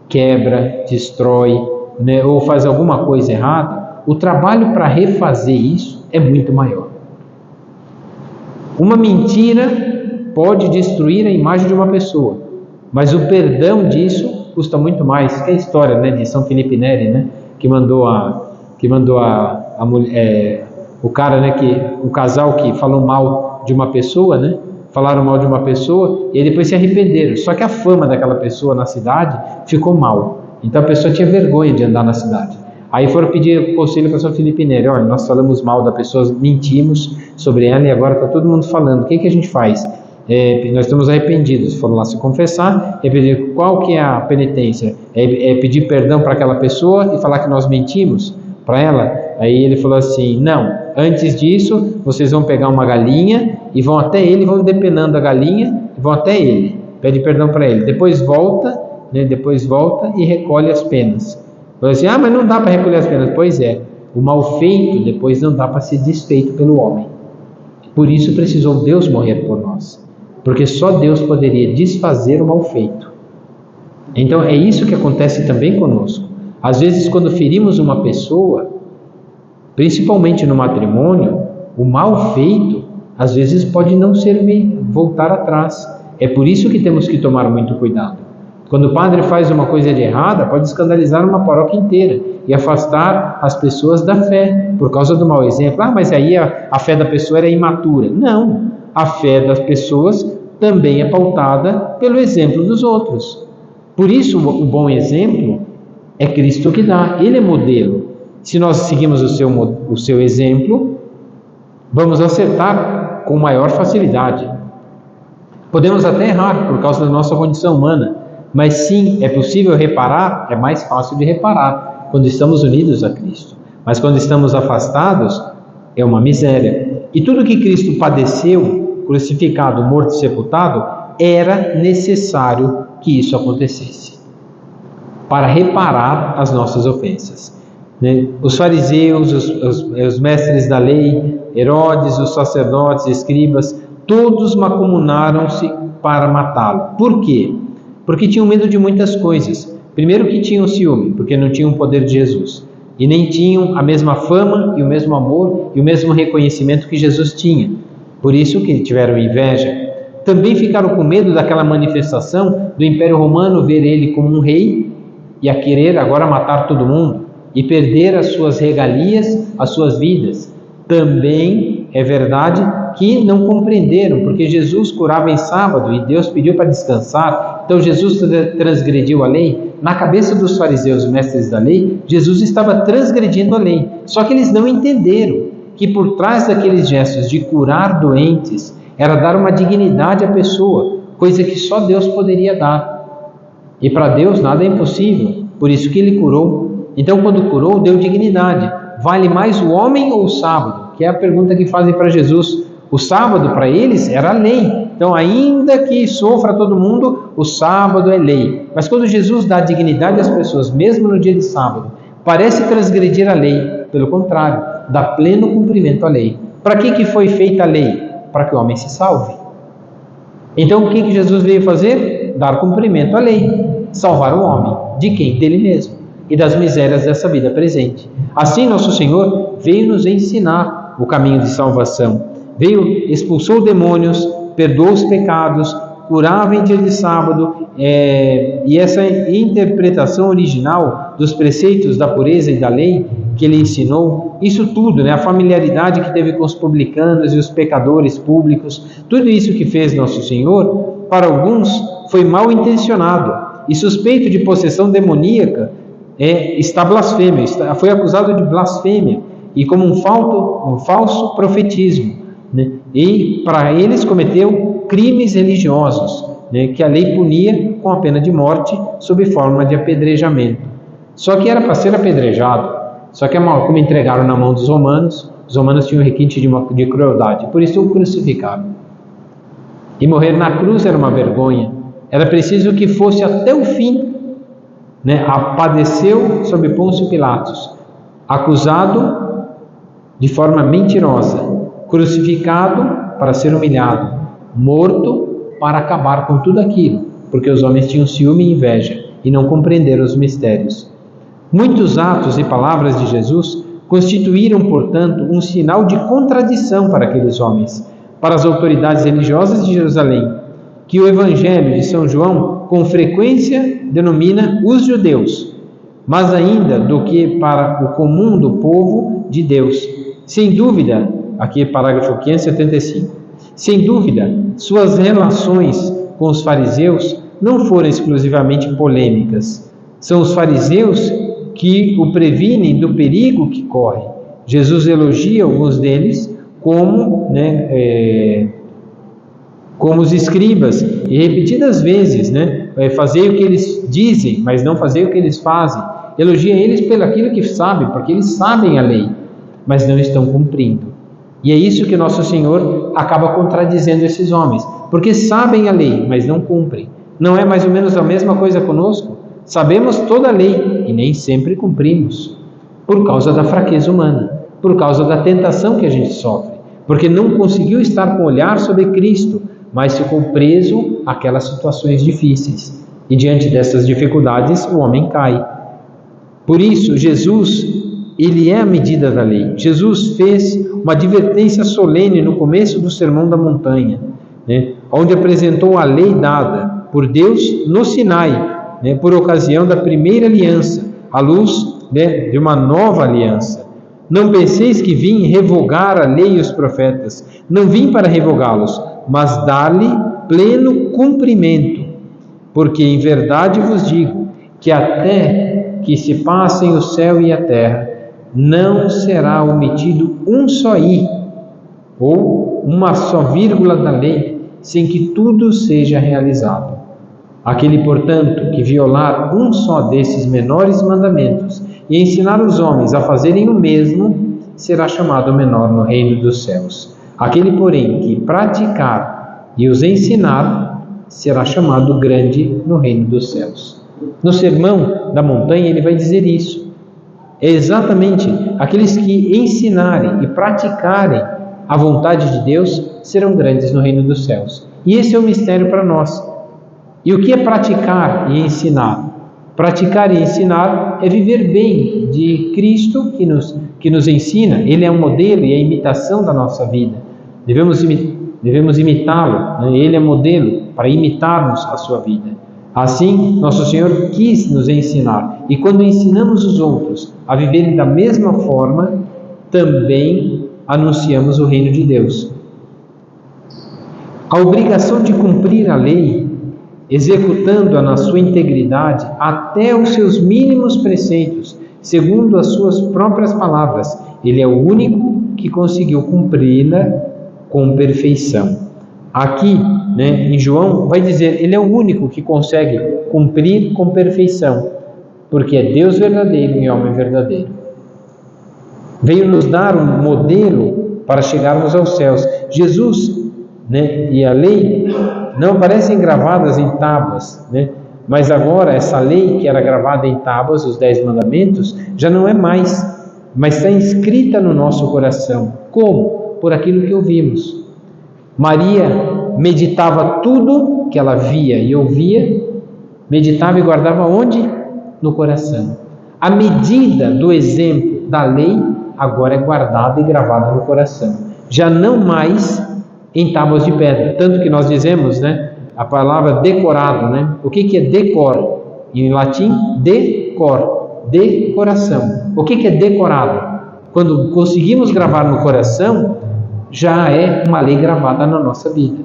quebra, destrói, né, ou faz alguma coisa errada, o trabalho para refazer isso é muito maior. Uma mentira pode destruir a imagem de uma pessoa, mas o perdão disso custa muito mais. Que é a história, né, de São Felipe Neri, né, que mandou a mulher, o cara, né, o casal que falou mal de uma pessoa, né, falaram mal de uma pessoa e depois se arrependeram. Só que a fama daquela pessoa na cidade ficou mal. Então a pessoa tinha vergonha de andar na cidade. Aí foram pedir conselho para São Felipe Neri. Olha, nós falamos mal da pessoa, mentimos sobre ela e agora está todo mundo falando. O que a gente faz? Nós estamos arrependidos. Foram lá se confessar e pedir qual que é a penitência. É pedir perdão para aquela pessoa e falar que nós mentimos para ela? Aí ele falou assim, não, antes disso vocês vão pegar uma galinha e vão até ele, vão depenando a galinha e vão até ele, pede perdão para ele, depois volta e recolhe as penas. Falou assim, mas não dá para recolher as penas. Pois é, o mal feito depois não dá para ser desfeito pelo homem. Por isso precisou Deus morrer por nós, porque só Deus poderia desfazer o mal feito. Então é isso que acontece também conosco. Às vezes quando ferimos uma pessoa, principalmente no matrimônio, o mal feito às vezes pode não servir, voltar atrás. É por isso que temos que tomar muito cuidado. Quando o padre faz uma coisa de errada, pode escandalizar uma paróquia inteira e afastar as pessoas da fé, por causa do mau exemplo. Mas aí a fé da pessoa era imatura. Não, a fé das pessoas também é pautada pelo exemplo dos outros. Por isso o bom exemplo é Cristo que dá, Ele é modelo. Se nós seguimos o seu exemplo, vamos acertar com maior facilidade. Podemos até errar por causa da nossa condição humana, mas sim, é possível reparar, é mais fácil de reparar quando estamos unidos a Cristo. Mas quando estamos afastados, é uma miséria. E tudo que Cristo padeceu, crucificado, morto e sepultado, era necessário que isso acontecesse, para reparar as nossas ofensas. Os fariseus, os mestres da lei, Herodes, os sacerdotes, escribas, todos mancomunaram-se para matá-lo. Por quê? Porque tinham medo de muitas coisas. Primeiro que tinham ciúme, porque não tinham o poder de Jesus. E nem tinham a mesma fama e o mesmo amor e o mesmo reconhecimento que Jesus tinha. Por isso que tiveram inveja. Também ficaram com medo daquela manifestação do Império Romano, ver ele como um rei e a querer agora matar todo mundo e perder as suas regalias, as suas vidas. Também é verdade que não compreenderam, porque Jesus curava em sábado e Deus pediu para descansar. Então Jesus transgrediu a lei. Na cabeça dos fariseus, mestres da lei, Jesus estava transgredindo a lei. Só que eles não entenderam que por trás daqueles gestos de curar doentes era dar uma dignidade à pessoa, coisa que só Deus poderia dar. E para Deus nada é impossível, por isso que Ele curou. Então quando curou, deu dignidade. Vale mais o homem ou o sábado? Que é a pergunta que fazem para Jesus. O sábado para eles era a lei. Então ainda que sofra todo mundo, o sábado é lei. Mas quando Jesus dá dignidade às pessoas, mesmo no dia de sábado, parece transgredir a lei. Pelo contrário, dá pleno cumprimento à lei. Para que foi feita a lei? Para que o homem se salve. Então o que Jesus veio fazer? Dar cumprimento à lei. Salvar o homem. De quem? Dele mesmo. E das misérias dessa vida presente. Assim nosso Senhor veio nos ensinar o caminho de salvação. Expulsou demônios, perdoou os pecados, curava em dia de sábado, e essa interpretação original dos preceitos da pureza e da lei que ele ensinou, isso tudo, a familiaridade que teve com os publicanos e os pecadores públicos, tudo isso que fez nosso Senhor, para alguns foi mal intencionado e suspeito de possessão demoníaca, está blasfêmio, foi acusado de blasfêmia e como um falso profetismo, e para eles cometeu crimes religiosos, que a lei punia com a pena de morte sob forma de apedrejamento. Só que era para ser apedrejado, só que como entregaram na mão dos romanos, os romanos tinham requinte de crueldade, por isso o crucificaram. E morrer na cruz era uma vergonha, era preciso que fosse até o fim. Padeceu sob Pôncio Pilatos, acusado de forma mentirosa, crucificado para ser humilhado, morto para acabar com tudo aquilo, porque os homens tinham ciúme e inveja e não compreenderam os mistérios. Muitos atos e palavras de Jesus constituíram, portanto, um sinal de contradição para aqueles homens, para as autoridades religiosas de Jerusalém, que o Evangelho de São João com frequência denomina os judeus, mas ainda do que para o comum do povo de Deus. Sem dúvida, aqui parágrafo 575, sem dúvida, suas relações com os fariseus não foram exclusivamente polêmicas. São os fariseus que o previnem do perigo que corre. Jesus elogia alguns deles como os escribas, e repetidas vezes, fazei o que eles dizem, mas não fazei o que eles fazem. Elogia eles pelo aquilo que sabem, porque eles sabem a lei, mas não estão cumprindo. E é isso que nosso Senhor acaba contradizendo esses homens, porque sabem a lei, mas não cumprem. Não é mais ou menos a mesma coisa conosco? Sabemos toda a lei e nem sempre cumprimos, por causa da fraqueza humana, por causa da tentação que a gente sofre, porque não conseguiu estar com o olhar sobre Cristo, mas ficou preso àquelas situações difíceis. E diante dessas dificuldades, o homem cai. Por isso, Jesus, ele é a medida da lei. Jesus fez uma advertência solene no começo do Sermão da Montanha, onde apresentou a lei dada por Deus no Sinai, por ocasião da primeira aliança, à luz de uma nova aliança. Não penseis que vim revogar a lei e os profetas. Não vim para revogá-los, mas dar-lhe pleno cumprimento. Porque em verdade vos digo que até que se passem o céu e a terra, não será omitido um só i, ou uma só vírgula da lei, sem que tudo seja realizado. Aquele, portanto, que violar um só desses menores mandamentos e ensinar os homens a fazerem o mesmo, será chamado menor no reino dos céus. Aquele, porém, que praticar e os ensinar, será chamado grande no reino dos céus. No Sermão da Montanha ele vai dizer isso. É exatamente aqueles que ensinarem e praticarem a vontade de Deus serão grandes no reino dos céus. E esse é o mistério para nós. E o que é praticar e ensinar? Praticar e ensinar é viver bem de Cristo que nos ensina. Ele é um modelo e é a imitação da nossa vida. Devemos imitá-lo, né? Ele é modelo para imitarmos a sua vida. Assim, nosso Senhor quis nos ensinar. E quando ensinamos os outros a viverem da mesma forma, também anunciamos o reino de Deus. A obrigação de cumprir a lei, executando-a na sua integridade até os seus mínimos preceitos, segundo as suas próprias palavras. Ele é o único que conseguiu cumpri-la com perfeição. Aqui, em João, vai dizer, ele é o único que consegue cumprir com perfeição, porque é Deus verdadeiro e homem verdadeiro. Veio nos dar um modelo para chegarmos aos céus. Jesus, e a lei não aparecem gravadas em tábuas, mas agora essa lei que era gravada em tábuas, os 10 mandamentos, já não é mais, mas está inscrita no nosso coração. Como? Por aquilo que ouvimos. Maria meditava tudo que ela via e ouvia, meditava e guardava onde? No coração. A medida do exemplo da lei agora é guardada e gravada no coração, já não mais em tábuas de pedra. Tanto que nós dizemos, a palavra decorado, o que é decor? Em latim, decor, decoração. O que é decorado? Quando conseguimos gravar no coração, já é uma lei gravada na nossa vida.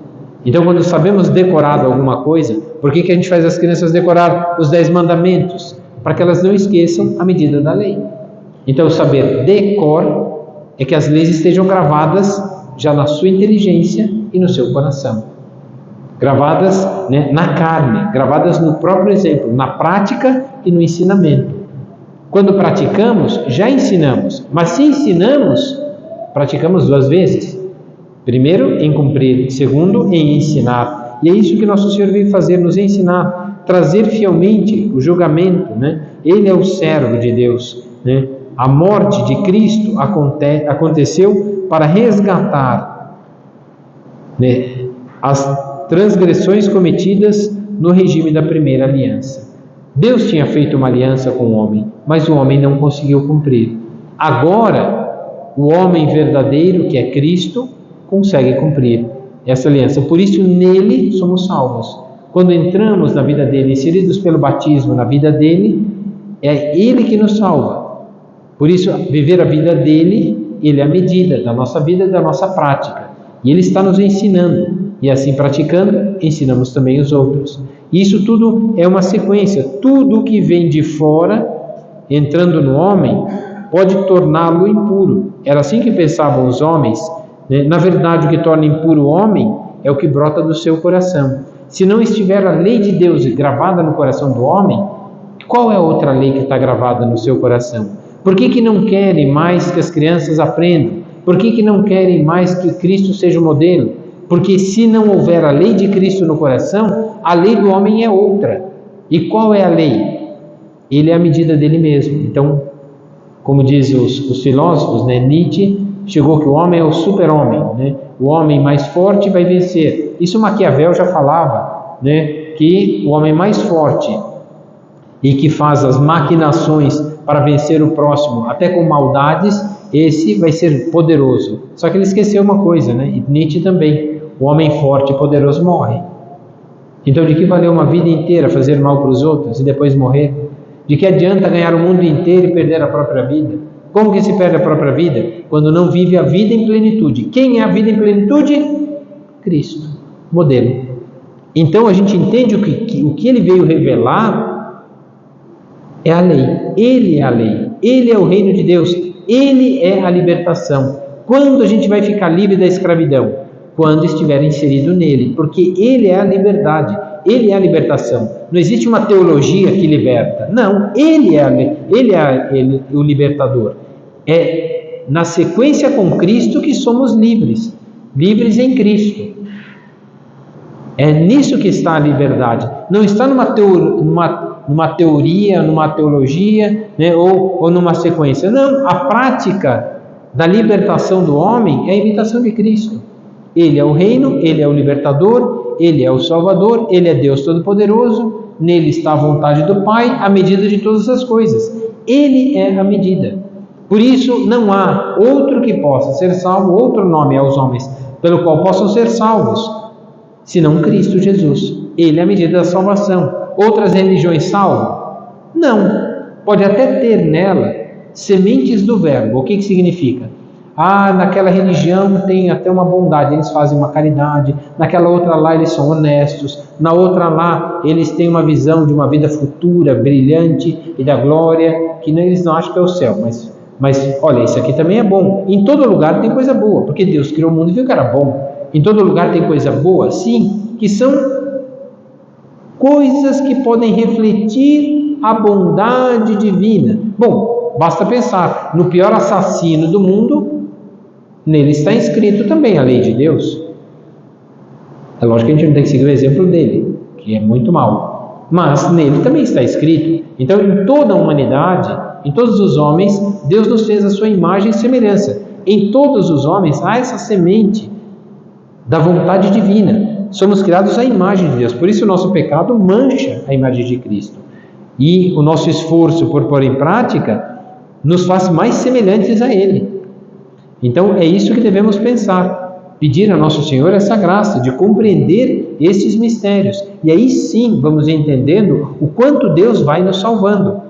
Então, quando sabemos decorado alguma coisa, por que a gente faz as crianças decorar os 10 mandamentos? Para que elas não esqueçam a medida da lei. Então, saber decor é que as leis estejam gravadas já na sua inteligência e no seu coração. Gravadas na carne, gravadas no próprio exemplo, na prática e no ensinamento. Quando praticamos, já ensinamos. Mas se ensinamos, praticamos 2 vezes. Primeiro, em cumprir. Segundo, em ensinar. E é isso que nosso Senhor veio fazer, nos ensinar. Trazer fielmente o julgamento. Ele é o servo de Deus. A morte de Cristo aconteceu para resgatar as transgressões cometidas no regime da primeira aliança. Deus tinha feito uma aliança com o homem, mas o homem não conseguiu cumprir. Agora, o homem verdadeiro, que é Cristo, consegue cumprir essa aliança. Por isso, nele somos salvos. Quando entramos na vida dele, inseridos pelo batismo na vida dele, é ele que nos salva. Por isso, viver a vida dele, ele é a medida da nossa vida e da nossa prática. E ele está nos ensinando. E assim praticando, ensinamos também os outros. Isso tudo é uma sequência. Tudo que vem de fora, entrando no homem, pode torná-lo impuro. Era assim que pensavam os homens. Na verdade, o que torna impuro o homem é o que brota do seu coração. Se não estiver a lei de Deus gravada no coração do homem, qual é a outra lei que está gravada no seu coração? Por que não querem mais que as crianças aprendam? Por que não querem mais que Cristo seja o modelo? Porque se não houver a lei de Cristo no coração, a lei do homem é outra. E qual é a lei? Ele é a medida dele mesmo. Então, como dizem os filósofos, Nietzsche chegou que o homem é o super-homem, o homem mais forte vai vencer. Isso Maquiavel já falava, que o homem mais forte e que faz as maquinações para vencer o próximo, até com maldades, esse vai ser poderoso. Só que ele esqueceu uma coisa, e Nietzsche também, o homem forte e poderoso morre. Então, de que valeu uma vida inteira fazer mal para os outros e depois morrer? De que adianta ganhar o mundo inteiro e perder a própria vida? Como que se perde a própria vida? Quando não vive a vida em plenitude. Quem é a vida em plenitude? Cristo, modelo. Então, a gente entende o que ele veio revelar é a lei. Ele é a lei. Ele é o reino de Deus. Ele é a libertação. Quando a gente vai ficar livre da escravidão? Quando estiver inserido nele. Porque ele é a liberdade. Ele é a libertação. Não existe uma teologia que liberta. Não. Ele é o libertador. É na sequência com Cristo que somos livres. Livres em Cristo. É nisso que está a liberdade. Não está numa teoria, numa teologia, né, ou numa sequência. Não, a prática da libertação do homem é a imitação de Cristo. Ele é o reino, Ele é o libertador, Ele é o salvador, Ele é Deus Todo-Poderoso, nele está a vontade do Pai, a medida de todas as coisas. Ele é a medida. Por isso não há outro que possa ser salvo, outro nome aos homens pelo qual possam ser salvos, senão Cristo Jesus. Ele é a medida da salvação. Outras religiões salvam? Não. Pode até ter nela sementes do verbo. O que significa? Naquela religião tem até uma bondade, eles fazem uma caridade, naquela outra lá eles são honestos, na outra lá eles têm uma visão de uma vida futura, brilhante e da glória, que eles não acham que é o céu, mas olha, isso aqui também é bom. Em todo lugar tem coisa boa, porque Deus criou o mundo e viu que era bom. Em todo lugar tem coisa boa, sim, que são coisas que podem refletir a bondade divina. Bom, basta pensar no pior assassino do mundo, nele está inscrito também a lei de Deus. É lógico que a gente não tem que seguir o exemplo dele, que é muito mau, mas nele também está escrito. Então, em toda a humanidade, em todos os homens, Deus nos fez a sua imagem e semelhança. Em todos os homens há essa semente da vontade divina. Somos criados à imagem de Deus. Por isso o nosso pecado mancha a imagem de Cristo. E o nosso esforço por pôr em prática nos faz mais semelhantes a Ele. Então é isso que devemos pensar. Pedir a Nosso Senhor essa graça de compreender esses mistérios. E aí sim vamos entendendo o quanto Deus vai nos salvando.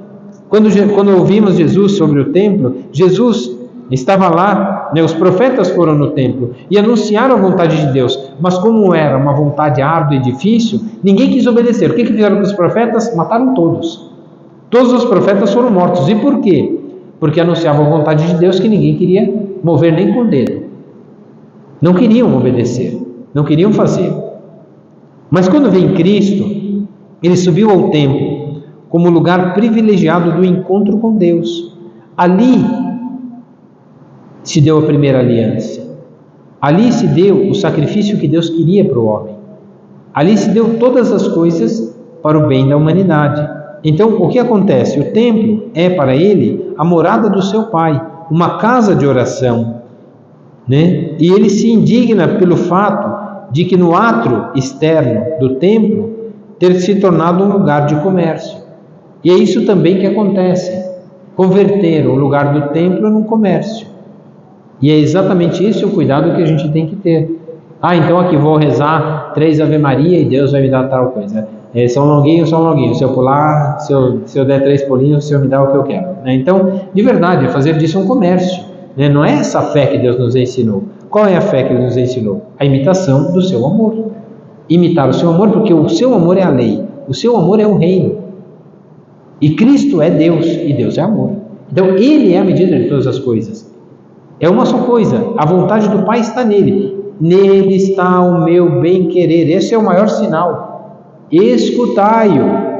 Quando ouvimos Jesus sobre o templo, Jesus estava lá, os profetas foram no templo e anunciaram a vontade de Deus, mas como era uma vontade árdua e difícil, ninguém quis obedecer. O que fizeram com os profetas? Mataram todos. Todos os profetas foram mortos. E por quê? Porque anunciavam a vontade de Deus que ninguém queria mover nem com o dedo. Não queriam obedecer, não queriam fazer. Mas quando vem Cristo, Ele subiu ao templo como lugar privilegiado do encontro com Deus. Ali se deu a primeira aliança. Ali se deu o sacrifício que Deus queria para o homem. Ali se deu todas as coisas para o bem da humanidade. Então, o que acontece? O templo é para ele a morada do seu Pai, uma casa de oração, né? E ele se indigna pelo fato de que no átrio externo do templo ter se tornado um lugar de comércio. E é isso também que acontece, converter o lugar do templo num comércio. E é exatamente isso o cuidado que a gente tem que ter. Então aqui vou rezar 3 Ave Maria e Deus vai me dar tal coisa. São Longuinho. Se eu pular, se eu der 3 pulinhos, o Senhor me dá o que eu quero. Então, de verdade, é fazer disso um comércio. Não é essa fé que Deus nos ensinou. Qual é a fé que Ele nos ensinou? A imitação do seu amor. Imitar o seu amor, porque o seu amor é a lei. O seu amor é o reino. E Cristo é Deus, e Deus é amor. Então, Ele é a medida de todas as coisas. É uma só coisa, a vontade do Pai está nele. Nele está o meu bem-querer. Esse é o maior sinal. Escutai-o.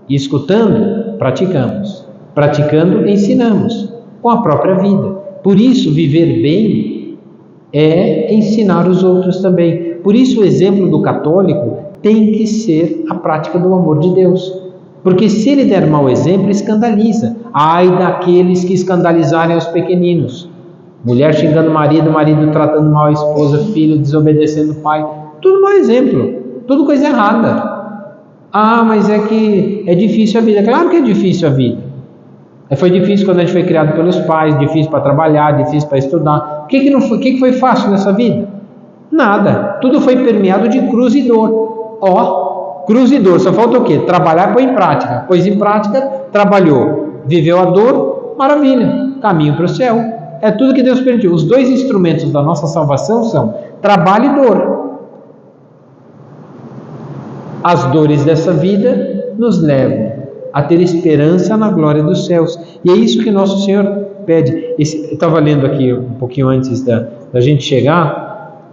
E escutando, praticamos. Praticando, ensinamos. Com a própria vida. Por isso, viver bem é ensinar os outros também. Por isso, o exemplo do católico tem que ser a prática do amor de Deus. Porque se ele der mau exemplo, escandaliza. Ai daqueles que escandalizarem os pequeninos. Mulher xingando o marido tratando mal a esposa, filho desobedecendo o pai. Tudo mau exemplo. Tudo coisa errada. Mas é que é difícil a vida. Claro que é difícil a vida. Foi difícil quando a gente foi criado pelos pais, difícil para trabalhar, difícil para estudar. O que foi fácil nessa vida? Nada. Tudo foi permeado de cruz e dor. Cruz e dor. Só falta o quê? Trabalhar e pôr em prática. Pôs em prática, trabalhou, viveu a dor, maravilha. Caminho para o céu. É tudo que Deus permitiu. Os 2 instrumentos da nossa salvação são trabalho e dor. As dores dessa vida nos levam a ter esperança na glória dos céus. E é isso que Nosso Senhor pede. Eu estava lendo aqui um pouquinho antes da gente chegar,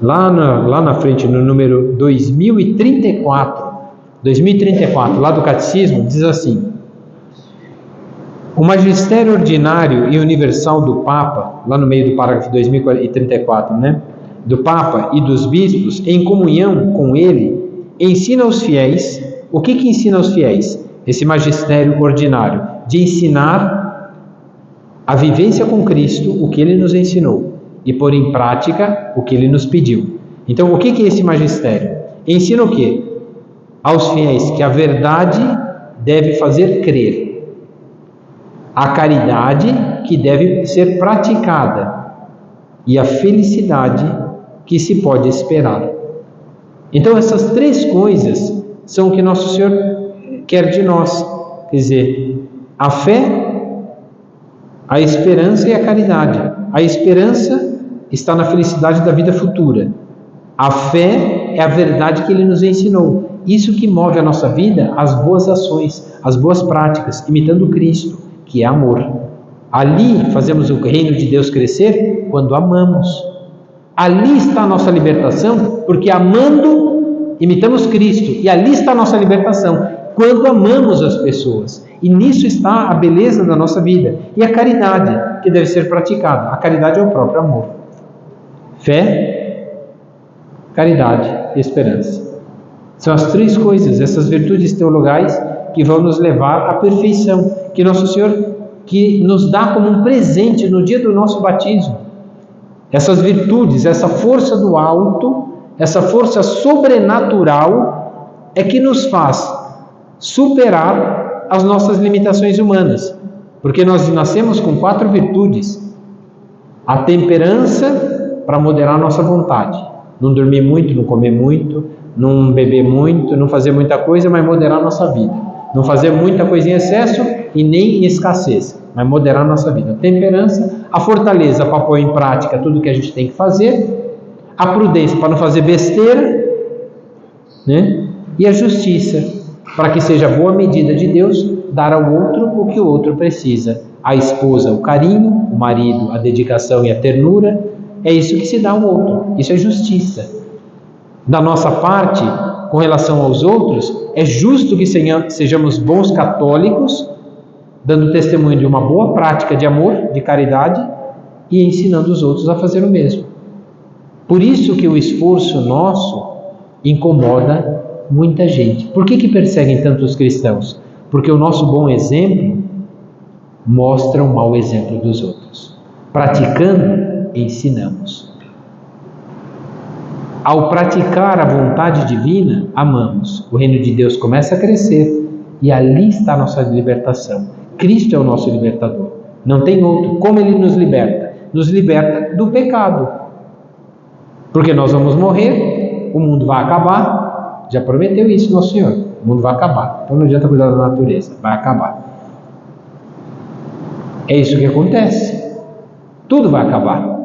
lá na frente, no número 2034, lá do Catecismo, diz assim: o magistério ordinário e universal do Papa, lá no meio do parágrafo 2034, do Papa e dos bispos, em comunhão com ele, ensina aos fiéis. O que ensina aos fiéis? Esse magistério ordinário, de ensinar a vivência com Cristo, o que ele nos ensinou, e pôr em prática o que ele nos pediu. Então, o que é esse magistério? Ensina o quê? Aos fiéis que a verdade deve fazer crer, a caridade que deve ser praticada e a felicidade que se pode esperar. Então, essas três coisas são o que Nosso Senhor quer de nós, quer dizer, a fé, a esperança e a caridade. A esperança está na felicidade da vida futura. A fé é a verdade que Ele nos ensinou. Isso que move a nossa vida, as boas ações, as boas práticas, imitando Cristo, que é amor. Ali fazemos o reino de Deus crescer quando amamos. Ali está a nossa libertação, porque amando, imitamos Cristo. E ali está a nossa libertação, quando amamos as pessoas. E nisso está a beleza da nossa vida. E a caridade, que deve ser praticada. A caridade é o próprio amor. Fé, caridade e esperança. São as três coisas, essas virtudes teologais que vão nos levar à perfeição, que Nosso Senhor que nos dá como um presente no dia do nosso batismo. Essas virtudes, essa força do alto, essa força sobrenatural é que nos faz superar as nossas limitações humanas, porque nós nascemos com 4 virtudes: a temperança para moderar a nossa vontade, não dormir muito, não comer muito, não beber muito, não fazer muita coisa, mas moderar a nossa vida, não fazer muita coisa em excesso e nem em escassez, mas moderar a nossa vida. A temperança, a fortaleza para pôr em prática tudo que a gente tem que fazer, a prudência para não fazer besteira, né? E a justiça, para que seja boa medida de Deus dar ao outro o que o outro precisa. A esposa, o carinho, o marido, a dedicação e a ternura, é isso que se dá ao outro, isso é justiça. Da nossa parte, com relação aos outros, é justo que sejamos bons católicos, dando testemunho de uma boa prática de amor, de caridade, e ensinando os outros a fazer o mesmo. Por isso que o esforço nosso incomoda muita gente. Por que perseguem tantos cristãos? Porque o nosso bom exemplo mostra o mau exemplo dos outros. Praticando, ensinamos. Ao praticar a vontade divina, amamos. O reino de Deus começa a crescer e ali está a nossa libertação. Cristo é o nosso libertador. Não tem outro. Como Ele nos liberta? Nos liberta do pecado. Porque nós vamos morrer, o mundo vai acabar. Já prometeu isso Nosso Senhor. O mundo vai acabar. Então não adianta cuidar da natureza. Vai acabar. É isso que acontece. Tudo vai acabar.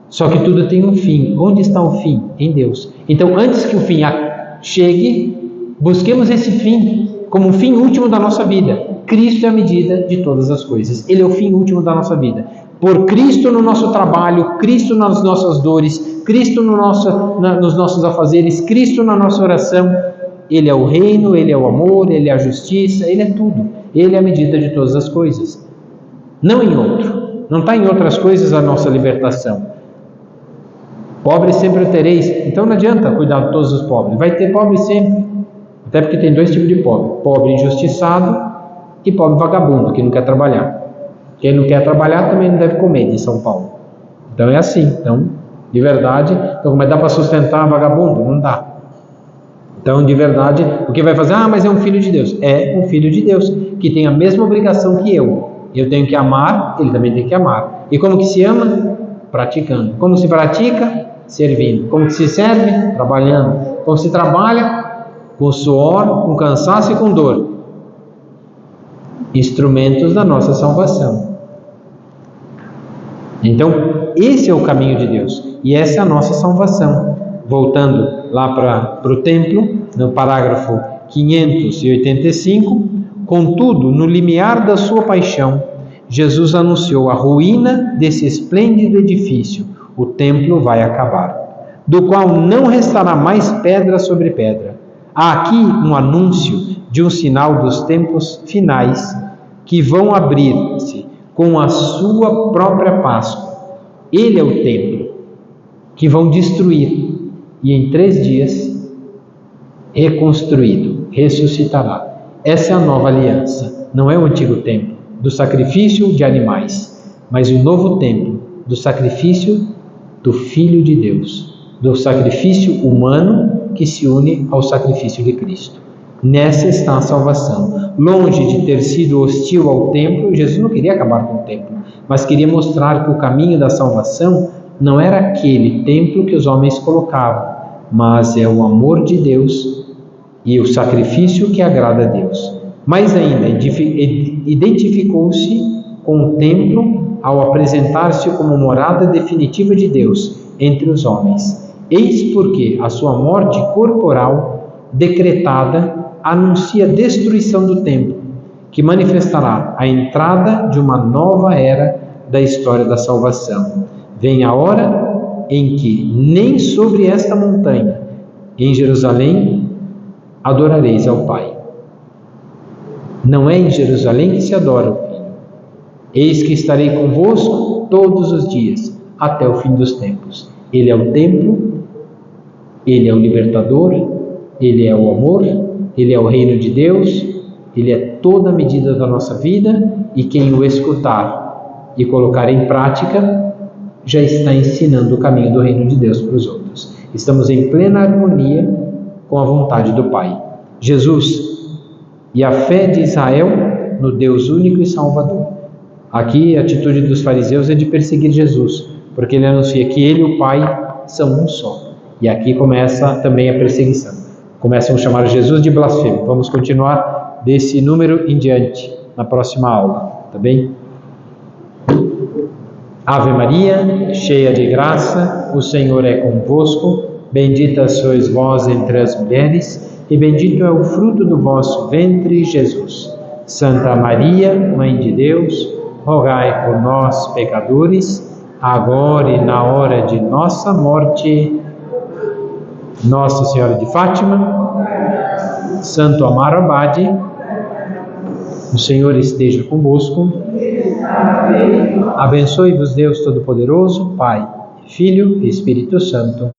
Só que tudo tem um fim. Onde está o fim? Em Deus. Então, antes que o fim chegue, busquemos esse fim como o fim último da nossa vida. Cristo é a medida de todas as coisas. Ele é o fim último da nossa vida. Por Cristo no nosso trabalho, Cristo nas nossas dores, Cristo nos nossos afazeres, Cristo na nossa oração. Ele é o reino, Ele é o amor, Ele é a justiça, Ele é tudo. Ele é a medida de todas as coisas. Não em outro. Não está em outras coisas a nossa libertação. Pobres sempre o tereis. Então não adianta cuidar de todos os pobres. Vai ter pobre sempre. Até porque tem 2 tipos de pobre. Pobre injustiçado e pobre vagabundo, que não quer trabalhar. Quem não quer trabalhar também não deve comer em São Paulo. Então é assim. Então, de verdade, então, mas dá para sustentar vagabundo? Não dá. Então, de verdade, o que vai fazer? Ah, mas é um filho de Deus. É um filho de Deus, que tem a mesma obrigação que eu. Eu tenho que amar, ele também tem que amar. E como que se ama? Praticando. Como se pratica? Servindo. Como que se serve? Trabalhando. Como se trabalha? Com suor, com cansaço e com dor. Instrumentos da nossa salvação. Então, esse é o caminho de Deus. E essa é a nossa salvação. Voltando lá para o templo, no parágrafo 585, contudo, no limiar da sua paixão, Jesus anunciou a ruína desse esplêndido edifício. O templo vai acabar, do qual não restará mais pedra sobre pedra. Há aqui um anúncio de um sinal dos tempos finais que vão abrir-se com a sua própria Páscoa. Ele é o templo que vão destruir, e em 3 dias, reconstruído, ressuscitará. Essa é a nova aliança, não é o antigo templo do sacrifício de animais, mas o novo templo do sacrifício do Filho de Deus, do sacrifício humano que se une ao sacrifício de Cristo. Nessa está a salvação. Longe de ter sido hostil ao templo, Jesus não queria acabar com o templo, mas queria mostrar que o caminho da salvação não era aquele templo que os homens colocavam, mas é o amor de Deus e o sacrifício que agrada a Deus. Mais ainda, identificou-se com o templo ao apresentar-se como morada definitiva de Deus entre os homens. Eis porque a sua morte corporal decretada anuncia a destruição do templo, que manifestará a entrada de uma nova era da história da salvação. Vem a hora em que nem sobre esta montanha, em Jerusalém, adorareis ao Pai. Não é em Jerusalém que se adora o Filho. Eis que estarei convosco todos os dias, até o fim dos tempos. Ele é o templo, Ele é o libertador, Ele é o amor, Ele é o reino de Deus, Ele é toda a medida da nossa vida, e quem o escutar e colocar em prática, já está ensinando o caminho do reino de Deus para os outros. Estamos em plena harmonia com a vontade do Pai. Jesus e a fé de Israel no Deus único e Salvador. Aqui a atitude dos fariseus é de perseguir Jesus, porque ele anuncia que ele e o Pai são um só. E aqui começa também a perseguição. Começam a chamar Jesus de blasfemo. Vamos continuar desse número em diante, na próxima aula, tá bem? Ave Maria, cheia de graça, o Senhor é convosco, bendita sois vós entre as mulheres, e bendito é o fruto do vosso ventre, Jesus. Santa Maria, Mãe de Deus, rogai por nós, pecadores, agora e na hora de nossa morte. Nossa Senhora de Fátima, Santo Amaro Abade, o Senhor esteja convosco. Abençoe-vos Deus Todo-Poderoso, Pai, Filho e Espírito Santo.